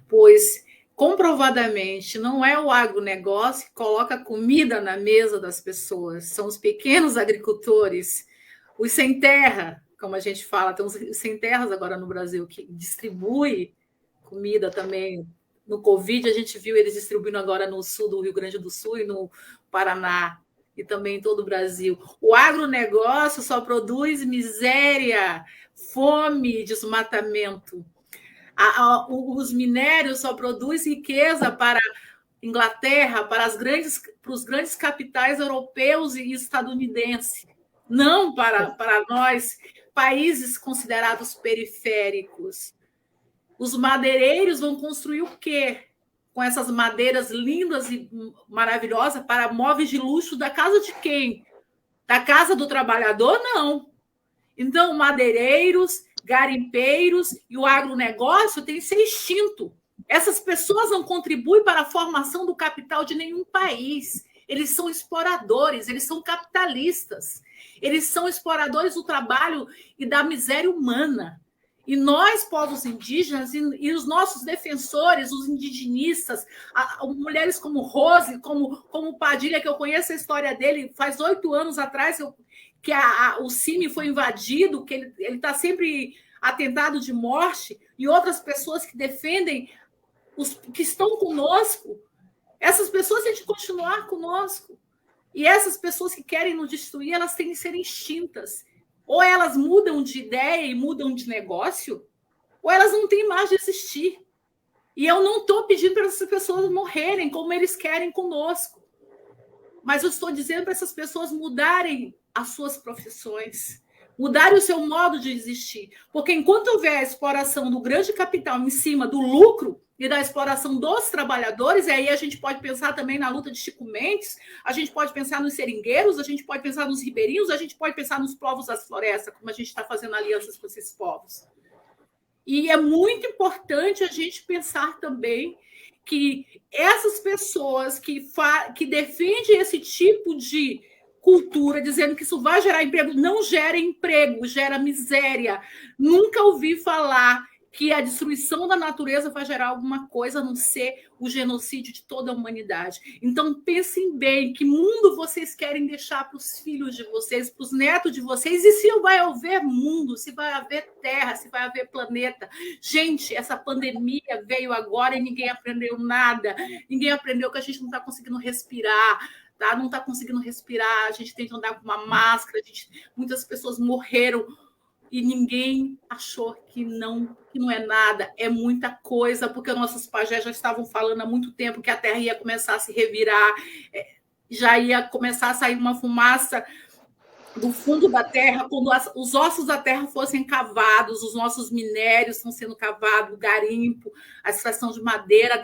Pois, comprovadamente, não é o agronegócio que coloca comida na mesa das pessoas, são os pequenos agricultores, os sem terra, como a gente fala, tem uns sem terras agora no Brasil, que distribui comida também. No Covid, a gente viu eles distribuindo agora no sul do Rio Grande do Sul e no Paraná, e também em todo o Brasil. O agronegócio só produz miséria, fome, desmatamento. Os minérios só produzem riqueza para a Inglaterra, para os grandes capitais europeus e estadunidenses, não para nós, países considerados periféricos. Os madeireiros vão construir o quê? Com essas madeiras lindas e maravilhosas para móveis de luxo da casa de quem? Da casa do trabalhador? Não. Então, madeireiros, garimpeiros e o agronegócio tem que ser extinto. Essas pessoas não contribuem para a formação do capital de nenhum país. Eles são exploradores, eles são capitalistas. Eles são exploradores do trabalho e da miséria humana. E nós, povos indígenas, e os nossos defensores, os indigenistas, mulheres como Rose, como Padilha, que eu conheço a história dele, faz 8 anos atrás, que o CIMI foi invadido, que ele está sempre atentado de morte, e outras pessoas que defendem os que estão conosco, essas pessoas têm de continuar conosco. E essas pessoas que querem nos destruir, elas têm de ser extintas. Ou elas mudam de ideia e mudam de negócio, ou elas não têm mais de existir. E eu não estou pedindo para essas pessoas morrerem como eles querem conosco, mas eu estou dizendo para essas pessoas mudarem as suas profissões, mudarem o seu modo de existir. Porque enquanto houver a exploração do grande capital em cima do lucro e da exploração dos trabalhadores, e aí a gente pode pensar também na luta de Chico Mendes, a gente pode pensar nos seringueiros, a gente pode pensar nos ribeirinhos, a gente pode pensar nos povos das florestas, como a gente está fazendo alianças com esses povos. E é muito importante a gente pensar também que essas pessoas que defendem esse tipo de cultura, dizendo que isso vai gerar emprego, não gera emprego, gera miséria. Nunca ouvi falar que a destruição da natureza vai gerar alguma coisa a não ser o genocídio de toda a humanidade. Então, pensem bem, que mundo vocês querem deixar para os filhos de vocês, para os netos de vocês, e se vai haver mundo, se vai haver terra, se vai haver planeta. Gente, essa pandemia veio agora e ninguém aprendeu nada. Ninguém aprendeu que a gente não está conseguindo respirar, tá? Não está conseguindo respirar, a gente tem que andar com uma máscara, muitas pessoas morreram e ninguém achou que não é nada, é muita coisa, porque nossos pajés já estavam falando há muito tempo que a Terra ia começar a se revirar, já ia começar a sair uma fumaça do fundo da Terra, quando os ossos da Terra fossem cavados, os nossos minérios estão sendo cavados, o garimpo, a extração de madeira,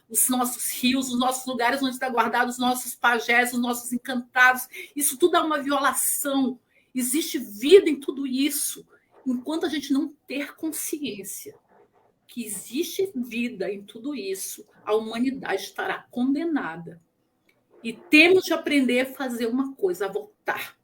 os nossos rios, os nossos lugares onde está guardado os nossos pajés, os nossos encantados, isso tudo é uma violação. Existe vida em tudo isso. Enquanto a gente não ter consciência que existe vida em tudo isso, a humanidade estará condenada. E temos de aprender a fazer uma coisa, a voltar.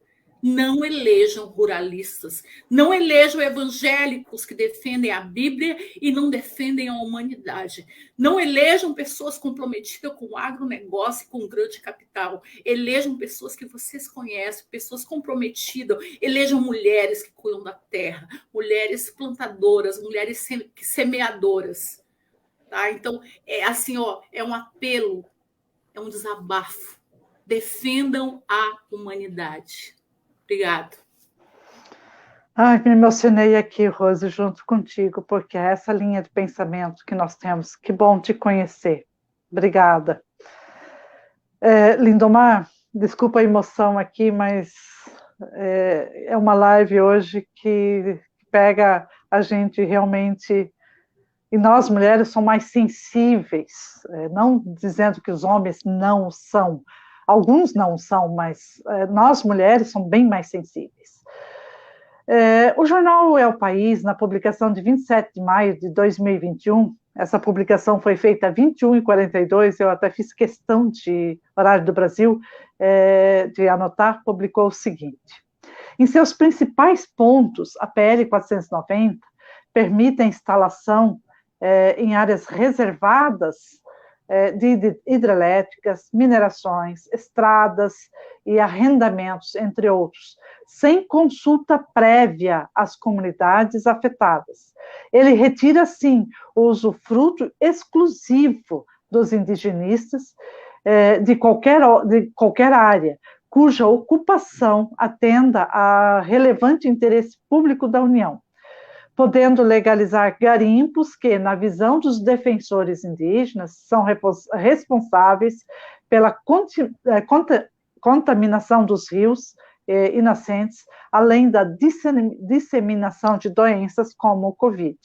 Não elejam ruralistas, não elejam evangélicos que defendem a Bíblia e não defendem a humanidade. Não elejam pessoas comprometidas com o agronegócio e com o grande capital. Elejam pessoas que vocês conhecem, pessoas comprometidas. Elejam mulheres que cuidam da terra, mulheres plantadoras, mulheres semeadoras. Tá? Então, é assim, é um apelo, é um desabafo. Defendam a humanidade. Obrigada. Me emocionei aqui, Rose, junto contigo, porque é essa linha de pensamento que nós temos. Que bom te conhecer. Obrigada. Lindomar, desculpa a emoção aqui, mas é uma live hoje que pega a gente realmente... E nós, mulheres, somos mais sensíveis, não dizendo que os homens não são. Alguns não são, mas nós, mulheres, somos bem mais sensíveis. O jornal É o País, na publicação de 27 de maio de 2021, essa publicação foi feita às 21h42, eu até fiz questão de horário do Brasil, de anotar, publicou o seguinte: em seus principais pontos, a PL 490 permite a instalação em áreas reservadas de hidrelétricas, minerações, estradas e arrendamentos, entre outros, sem consulta prévia às comunidades afetadas. Ele retira, sim, o usufruto exclusivo dos indigenistas de qualquer área, cuja ocupação atenda a relevante interesse público da União, podendo legalizar garimpos que, na visão dos defensores indígenas, são responsáveis pela contaminação dos rios e nascentes, além da disseminação de doenças como o Covid.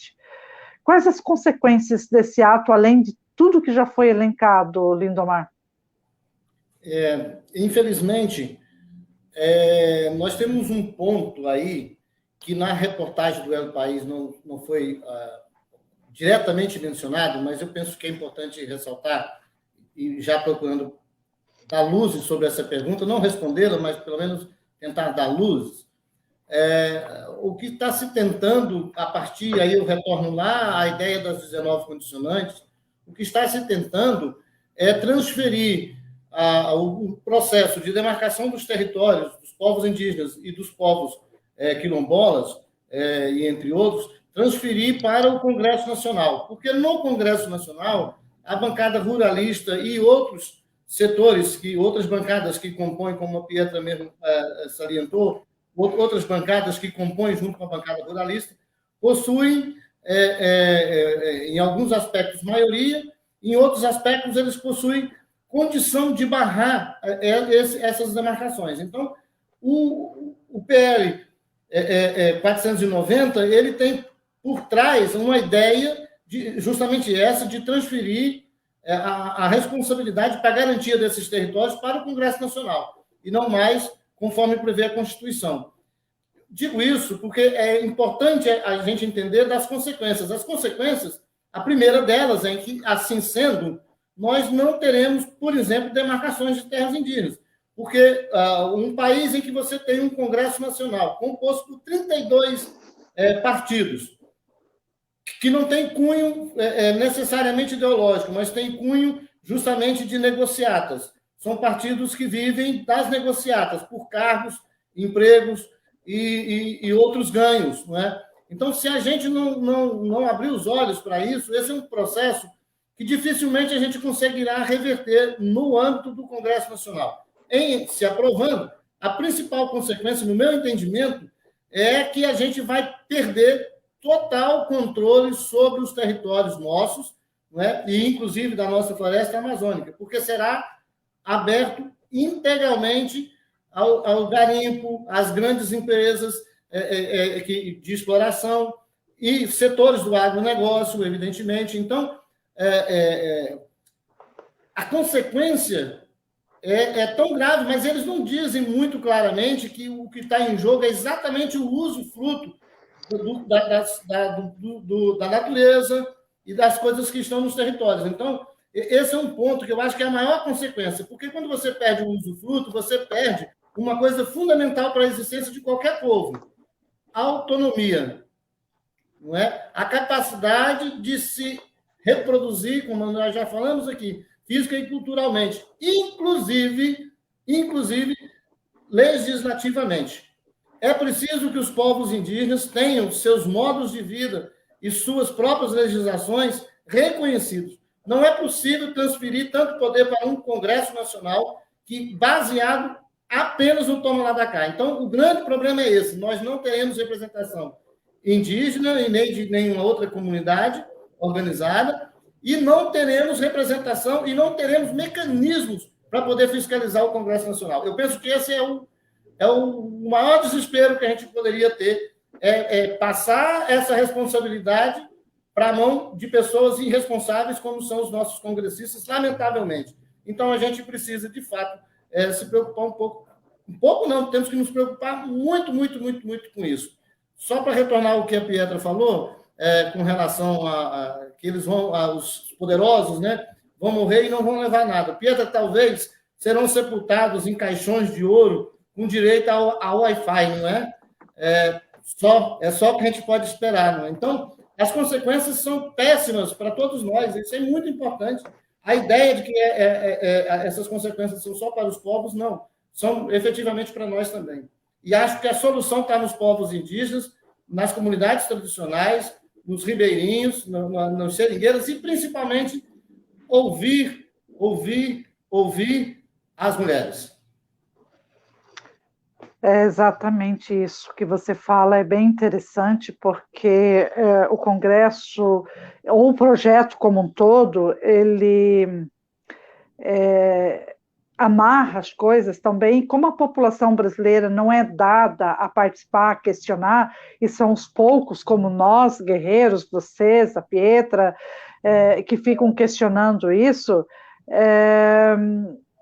Quais as consequências desse ato, além de tudo que já foi elencado, Lindomar? Infelizmente, nós temos um ponto aí que na reportagem do El País não foi diretamente mencionado, mas eu penso que é importante ressaltar, e já procurando dar luzes sobre essa pergunta, não respondê-la, mas pelo menos tentar dar luzes. O que está se tentando, a partir, aí eu retorno lá, à ideia das 19 condicionantes, o que está se tentando é transferir o processo de demarcação dos territórios dos povos indígenas e dos povos quilombolas, e entre outros, transferir para o Congresso Nacional. Porque no Congresso Nacional, a bancada ruralista e outros setores, outras bancadas que compõem, como a Pietra mesmo salientou, outras bancadas que compõem junto com a bancada ruralista, possuem em alguns aspectos, maioria, em outros aspectos, eles possuem condição de barrar essas demarcações. Então, o PL 490, ele tem por trás uma ideia, justamente essa, de transferir a responsabilidade para a garantia desses territórios para o Congresso Nacional, e não mais conforme prevê a Constituição. Digo isso porque é importante a gente entender das consequências. As consequências, a primeira delas é que, assim sendo, nós não teremos, por exemplo, demarcações de terras indígenas, porque um país em que você tem um Congresso Nacional composto por 32 partidos, que não tem cunho necessariamente ideológico, mas tem cunho justamente de negociatas. São partidos que vivem das negociatas, por cargos, empregos e outros ganhos. Não é? Então, se a gente não abrir os olhos para isso, esse é um processo que dificilmente a gente conseguirá reverter no âmbito do Congresso Nacional. Em se aprovando, a principal consequência, no meu entendimento, é que a gente vai perder total controle sobre os territórios nossos, né, e inclusive da nossa floresta amazônica, porque será aberto integralmente ao garimpo, às grandes empresas de exploração e setores do agronegócio, evidentemente. Então, a consequência é tão grave, mas eles não dizem muito claramente que o que está em jogo é exatamente o uso fruto da natureza e das coisas que estão nos territórios. Então, esse é um ponto que eu acho que é a maior consequência, porque quando você perde o usufruto, você perde uma coisa fundamental para a existência de qualquer povo: a autonomia, não é? A capacidade de se reproduzir, como nós já falamos aqui, física e culturalmente, inclusive legislativamente. É preciso que os povos indígenas tenham seus modos de vida e suas próprias legislações reconhecidos. Não é possível transferir tanto poder para um Congresso Nacional baseado apenas no toma lá da cá. Então, o grande problema é esse: nós não teremos representação indígena e nem de nenhuma outra comunidade organizada, e não teremos representação e não teremos mecanismos para poder fiscalizar o Congresso Nacional. Eu penso que esse é o maior desespero que a gente poderia ter, passar essa responsabilidade para a mão de pessoas irresponsáveis, como são os nossos congressistas, lamentavelmente. Então, a gente precisa, de fato, se preocupar um pouco não, temos que nos preocupar muito com isso. Só para retornar ao que a Pietra falou, com relação a que os poderosos, né, vão morrer e não vão levar nada. Pietra, talvez serão sepultados em caixões de ouro com direito ao Wi-Fi, não é? É só o que a gente pode esperar, não é? Então, as consequências são péssimas para todos nós, isso é muito importante. A ideia de que essas consequências são só para os povos, não, são efetivamente para nós também. E acho que a solução está nos povos indígenas, nas comunidades tradicionais, nos ribeirinhos, nas seringueiras, e principalmente ouvir as mulheres. É exatamente isso que você fala, é bem interessante, porque o Congresso, ou o projeto como um todo, ele amarra as coisas também, como a população brasileira não é dada a participar, a questionar, e são os poucos, como nós, guerreiros, vocês, a Pietra, que ficam questionando isso,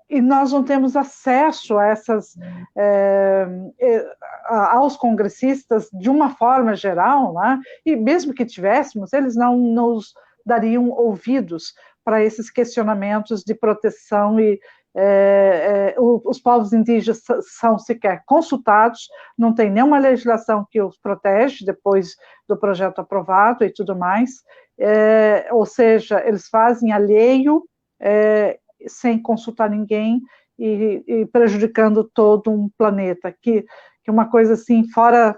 e nós não temos acesso a aos congressistas de uma forma geral, né? E mesmo que tivéssemos, eles não nos dariam ouvidos para esses questionamentos de proteção, e os povos indígenas são sequer consultados, não tem nenhuma legislação que os protege depois do projeto aprovado e tudo mais, ou seja, eles fazem alheio, sem consultar ninguém e prejudicando todo um planeta, que é uma coisa assim, fora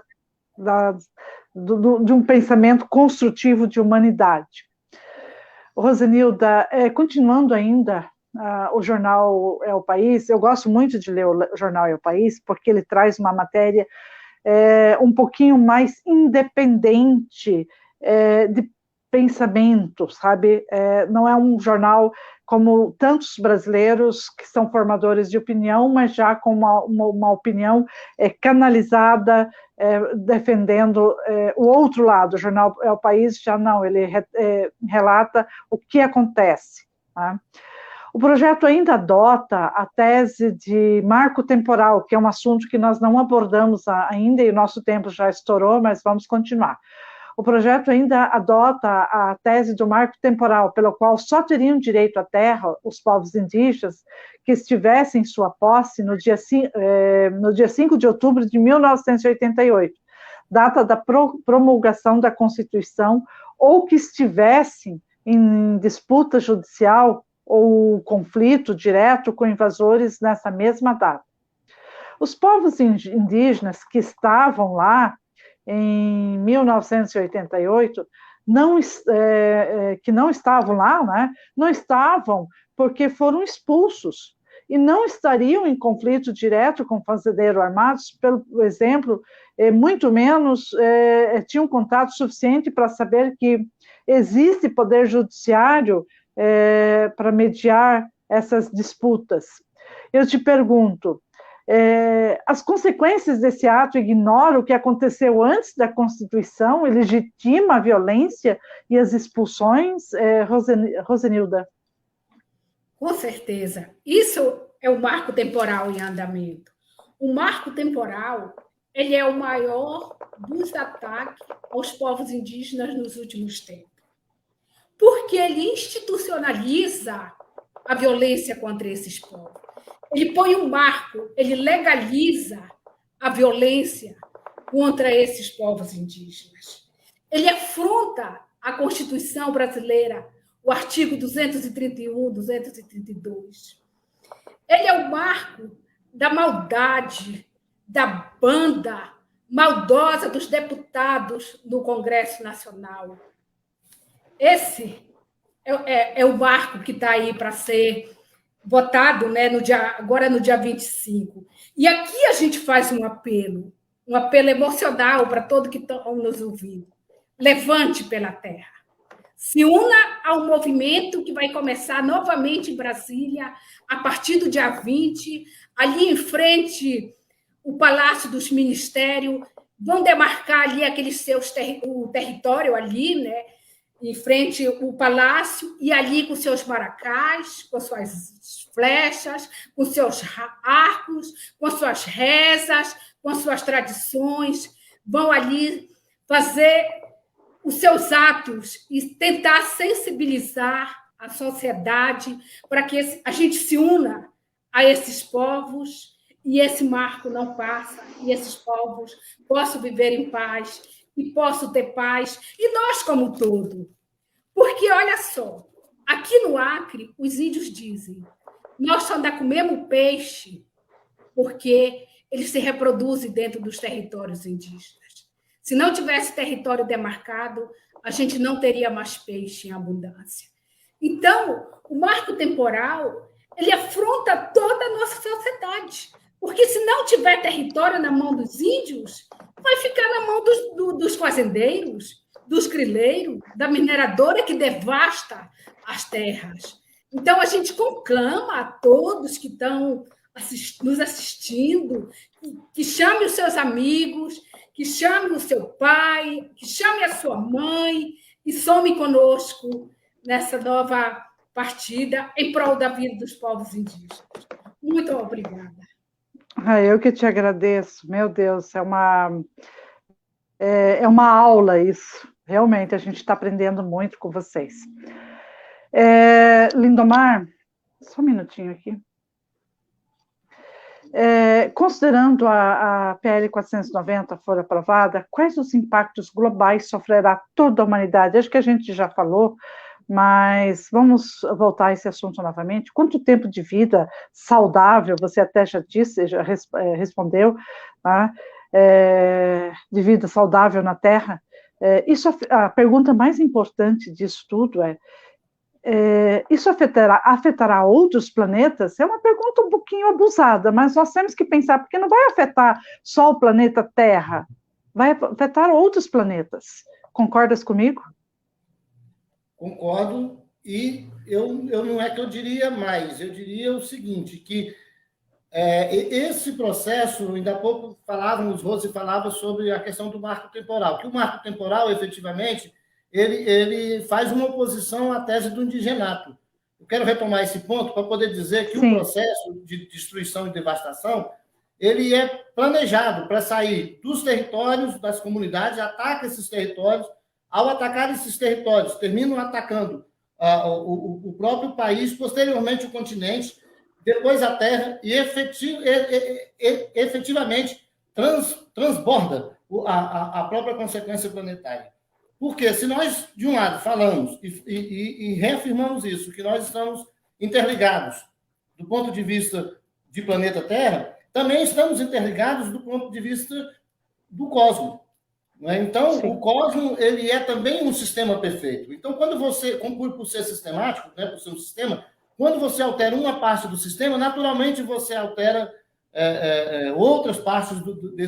de um pensamento construtivo de humanidade. Rosenilda, continuando ainda o jornal É o País, eu gosto muito de ler o jornal É o País, porque ele traz uma matéria um pouquinho mais independente de pensamento, sabe? Não é um jornal como tantos brasileiros que são formadores de opinião, mas já com uma opinião canalizada, defendendo o outro lado. O jornal É o País já não, ele relata o que acontece. Tá? O projeto ainda adota a tese de marco temporal, que é um assunto que nós não abordamos ainda, e o nosso tempo já estourou, mas vamos continuar. O projeto ainda adota a tese do marco temporal, pelo qual só teriam direito à terra os povos indígenas que estivessem em sua posse no dia 5 de outubro de 1988, data da promulgação da Constituição, ou que estivessem em disputa judicial ou conflito direto com invasores nessa mesma data. Os povos indígenas que estavam lá em 1988, que não estavam lá, né, não estavam porque foram expulsos, e não estariam em conflito direto com fazendeiros armados, pelo exemplo, muito menos tinham contato suficiente para saber que existe poder judiciário para mediar essas disputas. Eu te pergunto, as consequências desse ato ignoram o que aconteceu antes da Constituição e legitima a violência e as expulsões, Rosenilda? Com certeza. Isso é o marco temporal em andamento. O marco temporal, ele é o maior dos ataques aos povos indígenas nos últimos tempos, porque ele institucionaliza a violência contra esses povos. Ele põe um marco, ele legaliza a violência contra esses povos indígenas. Ele afronta a Constituição brasileira, o artigo 231, 232. Ele é o marco da maldade, da banda maldosa dos deputados no Congresso Nacional. Esse é o marco que está aí para ser votado, né, agora no dia 25. E aqui a gente faz um apelo emocional para todos que estão nos ouvindo. Levante pela terra. Se una ao movimento que vai começar novamente em Brasília, a partir do dia 20, ali em frente o Palácio dos Ministérios, vão demarcar ali o território ali, né, em frente ao palácio, e ali com seus maracás, com suas flechas, com seus arcos, com suas rezas, com suas tradições, vão ali fazer os seus atos e tentar sensibilizar a sociedade para que a gente se una a esses povos e esse marco não passa, e esses povos possam viver em paz e possam ter paz, e nós como um todo. Porque, olha só, aqui no Acre, os índios dizem, nós só ainda comemos peixe porque eles se reproduzem dentro dos territórios indígenas. Se não tivesse território demarcado, a gente não teria mais peixe em abundância. Então, o marco temporal, ele afronta toda a nossa sociedade, porque se não tiver território na mão dos índios, vai ficar na mão dos fazendeiros, dos grileiros, da mineradora que devasta as terras. Então, a gente conclama a todos que estão nos assistindo, que chame os seus amigos, que chame o seu pai, que chame a sua mãe e some conosco nessa nova partida em prol da vida dos povos indígenas. Muito obrigada. Eu que te agradeço. Meu Deus, é uma aula isso. Realmente, a gente está aprendendo muito com vocês. Lindomar, só um minutinho aqui. Considerando a PL 490 for aprovada, quais os impactos globais sofrerá toda a humanidade? Acho que a gente já falou, mas vamos voltar a esse assunto novamente. Quanto tempo de vida saudável, você até já disse, já respondeu, tá? De vida saudável na Terra? A pergunta mais importante disso tudo isso afetará outros planetas? É uma pergunta um pouquinho abusada, mas nós temos que pensar, porque não vai afetar só o planeta Terra, vai afetar outros planetas, Concordas comigo? Concordo, e eu não é que eu diria mais, eu diria o seguinte, que esse processo, ainda há pouco Rose falava sobre a questão do marco temporal, que o marco temporal, efetivamente, ele faz uma oposição à tese do indigenato. Eu quero retomar esse ponto para poder dizer que Sim. O processo de destruição e devastação, ele é planejado para sair dos territórios, das comunidades, ataca esses territórios. Ao atacar esses territórios, terminam atacando o próprio país, posteriormente o continente, depois a Terra, e efetivamente transborda a própria consequência planetária. Porque se nós, de um lado, falamos e reafirmamos isso, que nós estamos interligados do ponto de vista de planeta Terra, também estamos interligados do ponto de vista do cosmos. Então, Sim. O cosmos ele é também um sistema perfeito. Então, quando você, por ser sistemático, né, por ser um sistema, quando você altera uma parte do sistema, naturalmente você altera outras partes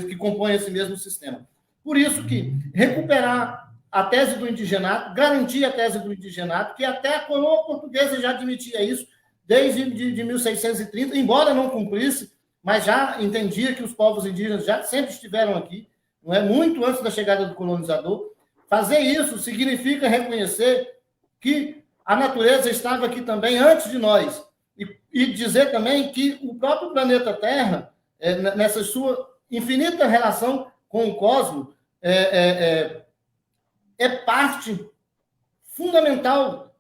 que compõem esse mesmo sistema. Por isso que recuperar a tese do indigenato, garantir a tese do indigenato, que até a coroa portuguesa já admitia isso desde de 1630, embora não cumprisse, mas já entendia que os povos indígenas já sempre estiveram aqui, não é? Muito antes da chegada do colonizador. Fazer isso significa reconhecer que a natureza estava aqui também antes de nós. E dizer também que o próprio planeta Terra, nessa sua infinita relação com o cosmos, é parte fundamental,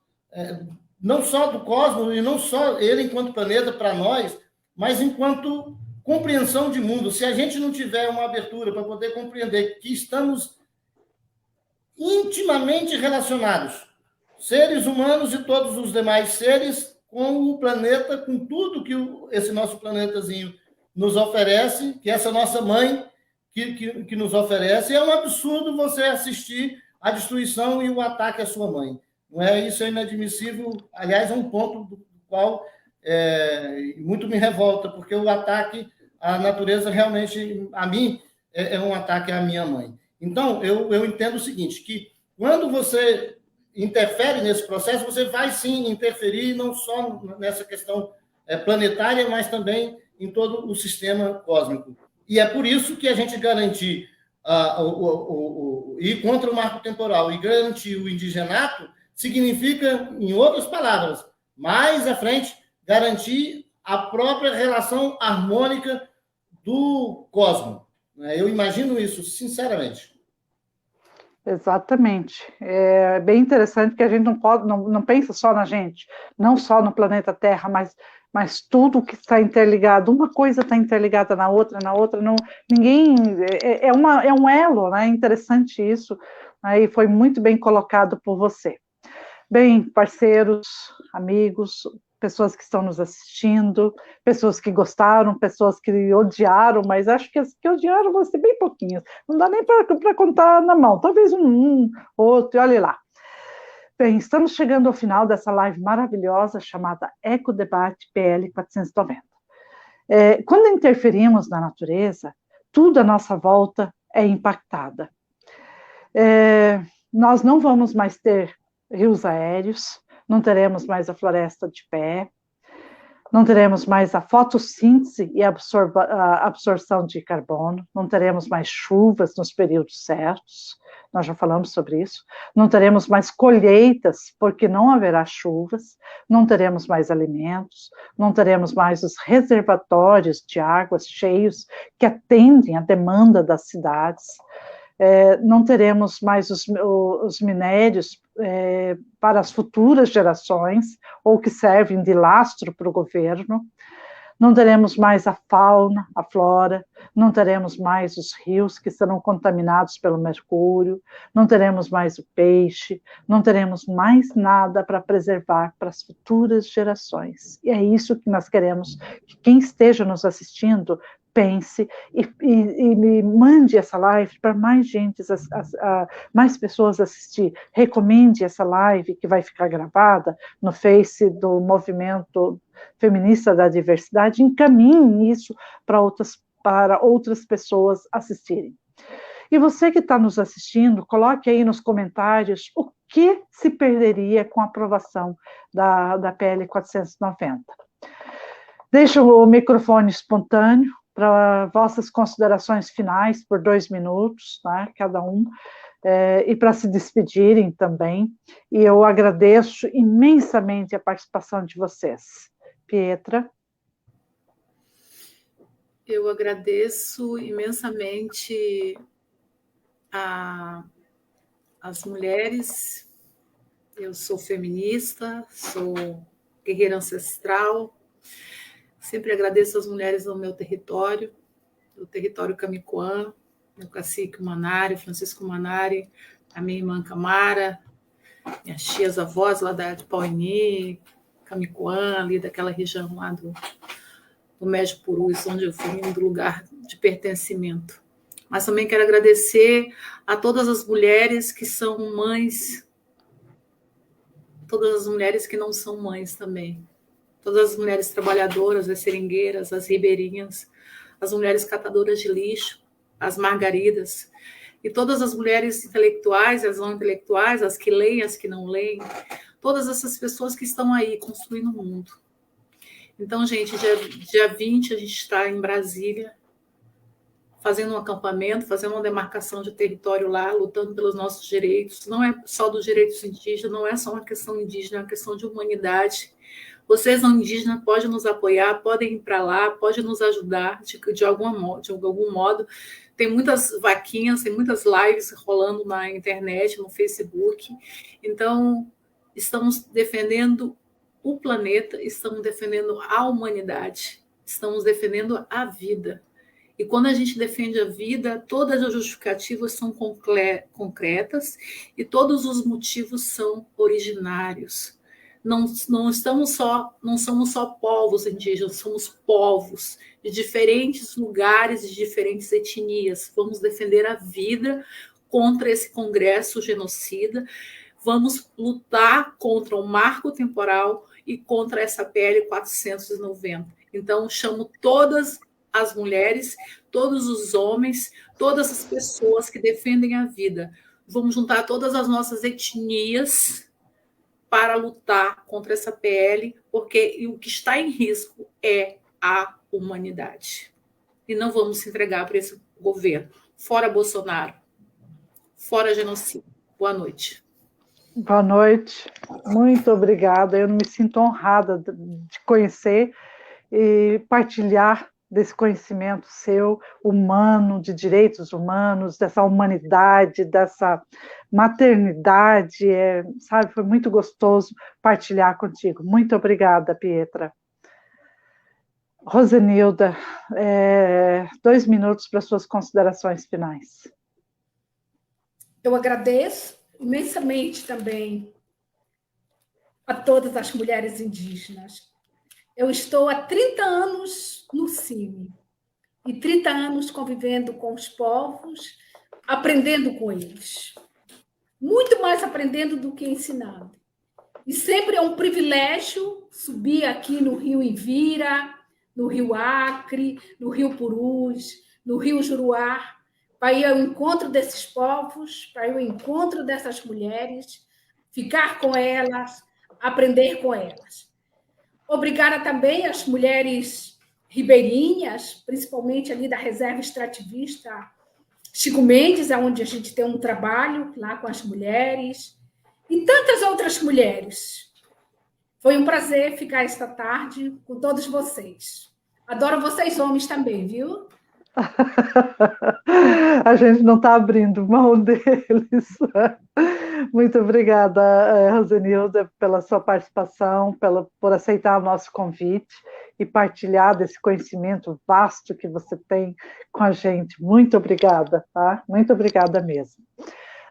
não só do cosmos, e não só ele enquanto planeta para nós, mas enquanto compreensão de mundo. Se a gente não tiver uma abertura para poder compreender que estamos intimamente relacionados, seres humanos e todos os demais seres, com o planeta, com tudo que esse nosso planetazinho nos oferece, que essa nossa mãe que nos oferece, é um absurdo você assistir a destruição e o ataque à sua mãe. Não é? Isso é inadmissível. Aliás, é um ponto do qual muito me revolta, porque o ataque à natureza realmente, a mim, é um ataque à minha mãe. Então, eu entendo o seguinte, que quando você interfere nesse processo, você vai, sim, interferir não só nessa questão planetária, mas também em todo o sistema cósmico. E é por isso que a gente garantir ir contra o marco temporal e garantir o indigenato significa, em outras palavras, mais à frente, garantir a própria relação harmônica do cosmos. Eu imagino isso, sinceramente. Exatamente. É bem interessante que a gente não pensa só na gente, não só no planeta Terra, mas tudo que está interligado, uma coisa está interligada na outra, não, ninguém, é um elo, né? Interessante isso, né? E foi muito bem colocado por você. Bem, parceiros, amigos, pessoas que estão nos assistindo, pessoas que gostaram, pessoas que odiaram, mas acho que as que odiaram vão ser bem pouquinhas, não dá nem para contar na mão, talvez um outro, olhe lá. Bem, estamos chegando ao final dessa live maravilhosa chamada Ecodebate PL 490. Quando interferimos na natureza, tudo à nossa volta é impactada. Nós não vamos mais ter rios aéreos, não teremos mais a floresta de pé, não teremos mais a fotossíntese e a absorção de carbono, não teremos mais chuvas nos períodos certos, nós já falamos sobre isso, não teremos mais colheitas, porque não haverá chuvas, não teremos mais alimentos, não teremos mais os reservatórios de águas cheios que atendem à demanda das cidades, não teremos mais os minérios para as futuras gerações, ou que servem de lastro para o governo, não teremos mais a fauna, a flora, não teremos mais os rios que serão contaminados pelo mercúrio, não teremos mais o peixe, não teremos mais nada para preservar para as futuras gerações. E é isso que nós queremos, que quem esteja nos assistindo pense e me mande essa live para mais gente, mais pessoas assistir. Recomende essa live que vai ficar gravada no Face do Movimento Feminista da Diversidade, encaminhe isso para outras pessoas assistirem. E você que está nos assistindo, coloque aí nos comentários o que se perderia com a aprovação da PL 490. Deixo o microfone espontâneo para vossas considerações finais por 2 minutos, tá? Cada um, e para se despedirem também. E eu agradeço imensamente a participação de vocês. Pietra. Eu agradeço imensamente as mulheres. Eu sou feminista, sou guerreira ancestral. Sempre agradeço as mulheres no meu território, o território Camicoan, meu cacique Manari, Francisco Manari, a minha irmã Camara, minhas tias avós lá de Pauini, Camicoan, ali daquela região lá do Médio Purus, onde eu vim, do lugar de pertencimento. Mas também quero agradecer a todas as mulheres que são mães, todas as mulheres que não são mães também, todas as mulheres trabalhadoras, as seringueiras, as ribeirinhas, as mulheres catadoras de lixo, as margaridas, e todas as mulheres intelectuais, as não intelectuais, as que leem, as que não leem, todas essas pessoas que estão aí construindo o mundo. Então, gente, dia 20 a gente está em Brasília, fazendo um acampamento, fazendo uma demarcação de território lá, lutando pelos nossos direitos. Não é só dos direitos indígenas, não é só uma questão indígena, é uma questão de humanidade. Vocês não indígenas podem nos apoiar, podem ir para lá, podem nos ajudar de algum modo. Tem muitas vaquinhas, tem muitas lives rolando na internet, no Facebook. Então, estamos defendendo o planeta, estamos defendendo a humanidade, estamos defendendo a vida. E quando a gente defende a vida, todas as justificativas são concretas e todos os motivos são originários. Não somos só povos indígenas, somos povos de diferentes lugares, de diferentes etnias. Vamos defender a vida contra esse Congresso genocida, vamos lutar contra o marco temporal e contra essa PL 490. Então, chamo todas as mulheres, todos os homens, todas as pessoas que defendem a vida. Vamos juntar todas as nossas etnias para lutar contra essa PL, porque o que está em risco é a humanidade. E não vamos se entregar para esse governo. Fora Bolsonaro. Fora genocídio. Boa noite. Boa noite. Muito obrigada. Eu me sinto honrada de conhecer e partilhar desse conhecimento seu, humano, de direitos humanos, dessa humanidade, dessa maternidade, sabe? Foi muito gostoso partilhar contigo. Muito obrigada, Pietra. Rosenilda, 2 minutos para suas considerações finais. Eu agradeço imensamente também a todas as mulheres indígenas. Eu estou há 30 anos no CIMI e 30 anos convivendo com os povos, aprendendo com eles. Muito mais aprendendo do que ensinando. E sempre é um privilégio subir aqui no Rio Envira, no Rio Acre, no Rio Purus, no Rio Juruá, para ir ao encontro desses povos, para ir ao encontro dessas mulheres, ficar com elas, aprender com elas. Obrigada também às mulheres ribeirinhas, principalmente ali da Reserva Extrativista Chico Mendes, onde a gente tem um trabalho lá com as mulheres, e tantas outras mulheres. Foi um prazer ficar esta tarde com todos vocês. Adoro vocês homens também, viu? A gente não está abrindo mão deles. Muito obrigada, Rosenilda, pela sua participação, por aceitar o nosso convite e partilhar desse conhecimento vasto que você tem com a gente. Muito obrigada, tá? Muito obrigada mesmo.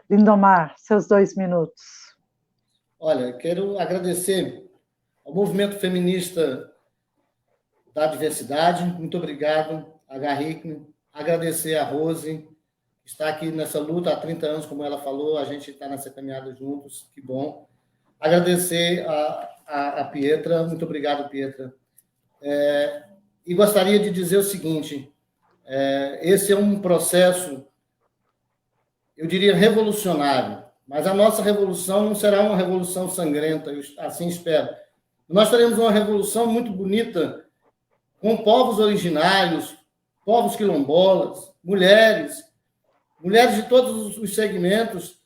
Lindomar, seus 2 minutos. Olha, quero agradecer ao movimento feminista da diversidade. Muito obrigado, Garrick. Agradecer a Rose, que está aqui nessa luta há 30 anos, como ela falou, a gente está nessa caminhada juntos, que bom. Agradecer a Pietra, muito obrigado, Pietra. E gostaria de dizer o seguinte, esse é um processo eu diria, revolucionário. Mas a nossa revolução não será uma revolução sangrenta, eu assim espero. Nós teremos uma revolução muito bonita, com povos originários, povos quilombolas, mulheres de todos os segmentos,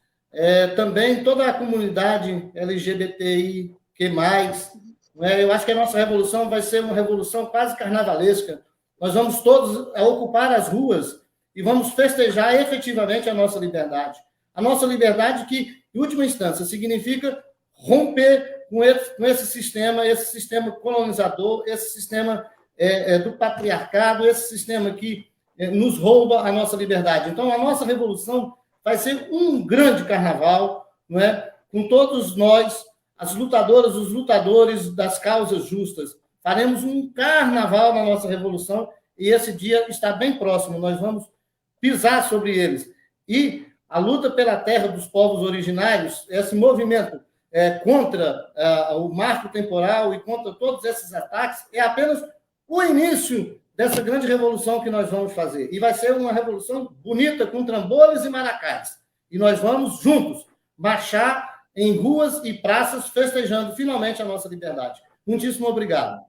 também toda a comunidade LGBTI, que mais. Eu acho que a nossa revolução vai ser uma revolução quase carnavalesca. Nós vamos todos ocupar as ruas e vamos festejar efetivamente a nossa liberdade. A nossa liberdade que, em última instância, significa romper com esse sistema colonizador, esse sistema do patriarcado, esse sistema que nos rouba a nossa liberdade. Então, a nossa revolução vai ser um grande carnaval, não é? Com todos nós, as lutadoras, os lutadores das causas justas. Faremos um carnaval na nossa revolução e esse dia está bem próximo. Nós vamos pisar sobre eles. E a luta pela terra dos povos originários, esse movimento contra o marco temporal e contra todos esses ataques, é apenas o início dessa grande revolução que nós vamos fazer. E vai ser uma revolução bonita, com trambolhos e maracás. E nós vamos, juntos, marchar em ruas e praças, festejando finalmente a nossa liberdade. Muitíssimo obrigado.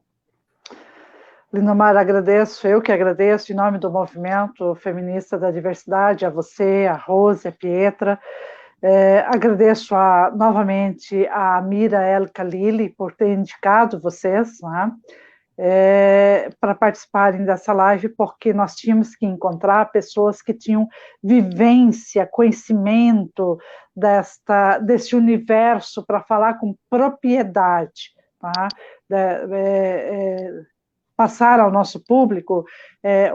Lindomar, eu que agradeço, em nome do Movimento Feminista da Diversidade, a você, a Rose, a Pietra. Agradeço novamente a Mira El Khalili por ter indicado vocês, né, para participarem dessa live, porque nós tínhamos que encontrar pessoas que tinham vivência, conhecimento desse universo para falar com propriedade, tá? Passar ao nosso público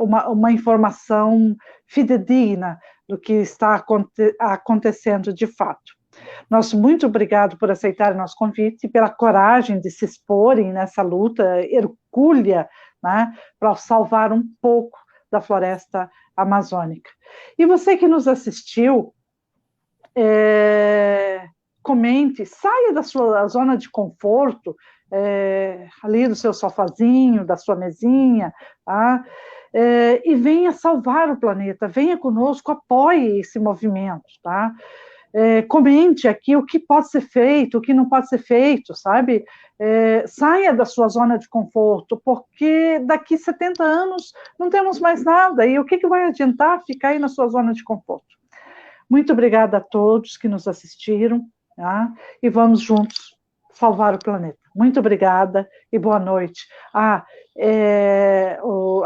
uma informação fidedigna do que está acontecendo de fato. Muito obrigado por aceitarem nosso convite e pela coragem de se exporem nessa luta hercúlea, né, para salvar um pouco da floresta amazônica. E você que nos assistiu, comente, saia da sua zona de conforto, ali do seu sofazinho, da sua mesinha, tá? E venha salvar o planeta, venha conosco, apoie esse movimento, tá? Comente aqui o que pode ser feito, o que não pode ser feito, sabe? Saia da sua zona de conforto, porque daqui 70 anos não temos mais nada, e o que vai adiantar ficar aí na sua zona de conforto? Muito obrigada a todos que nos assistiram, tá? E vamos juntos salvar o planeta. Muito obrigada e boa noite. A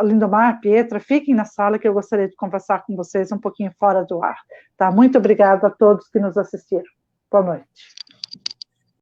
Lindomar, a Pietra, fiquem na sala que eu gostaria de conversar com vocês um pouquinho fora do ar. Tá? Muito obrigada a todos que nos assistiram. Boa noite.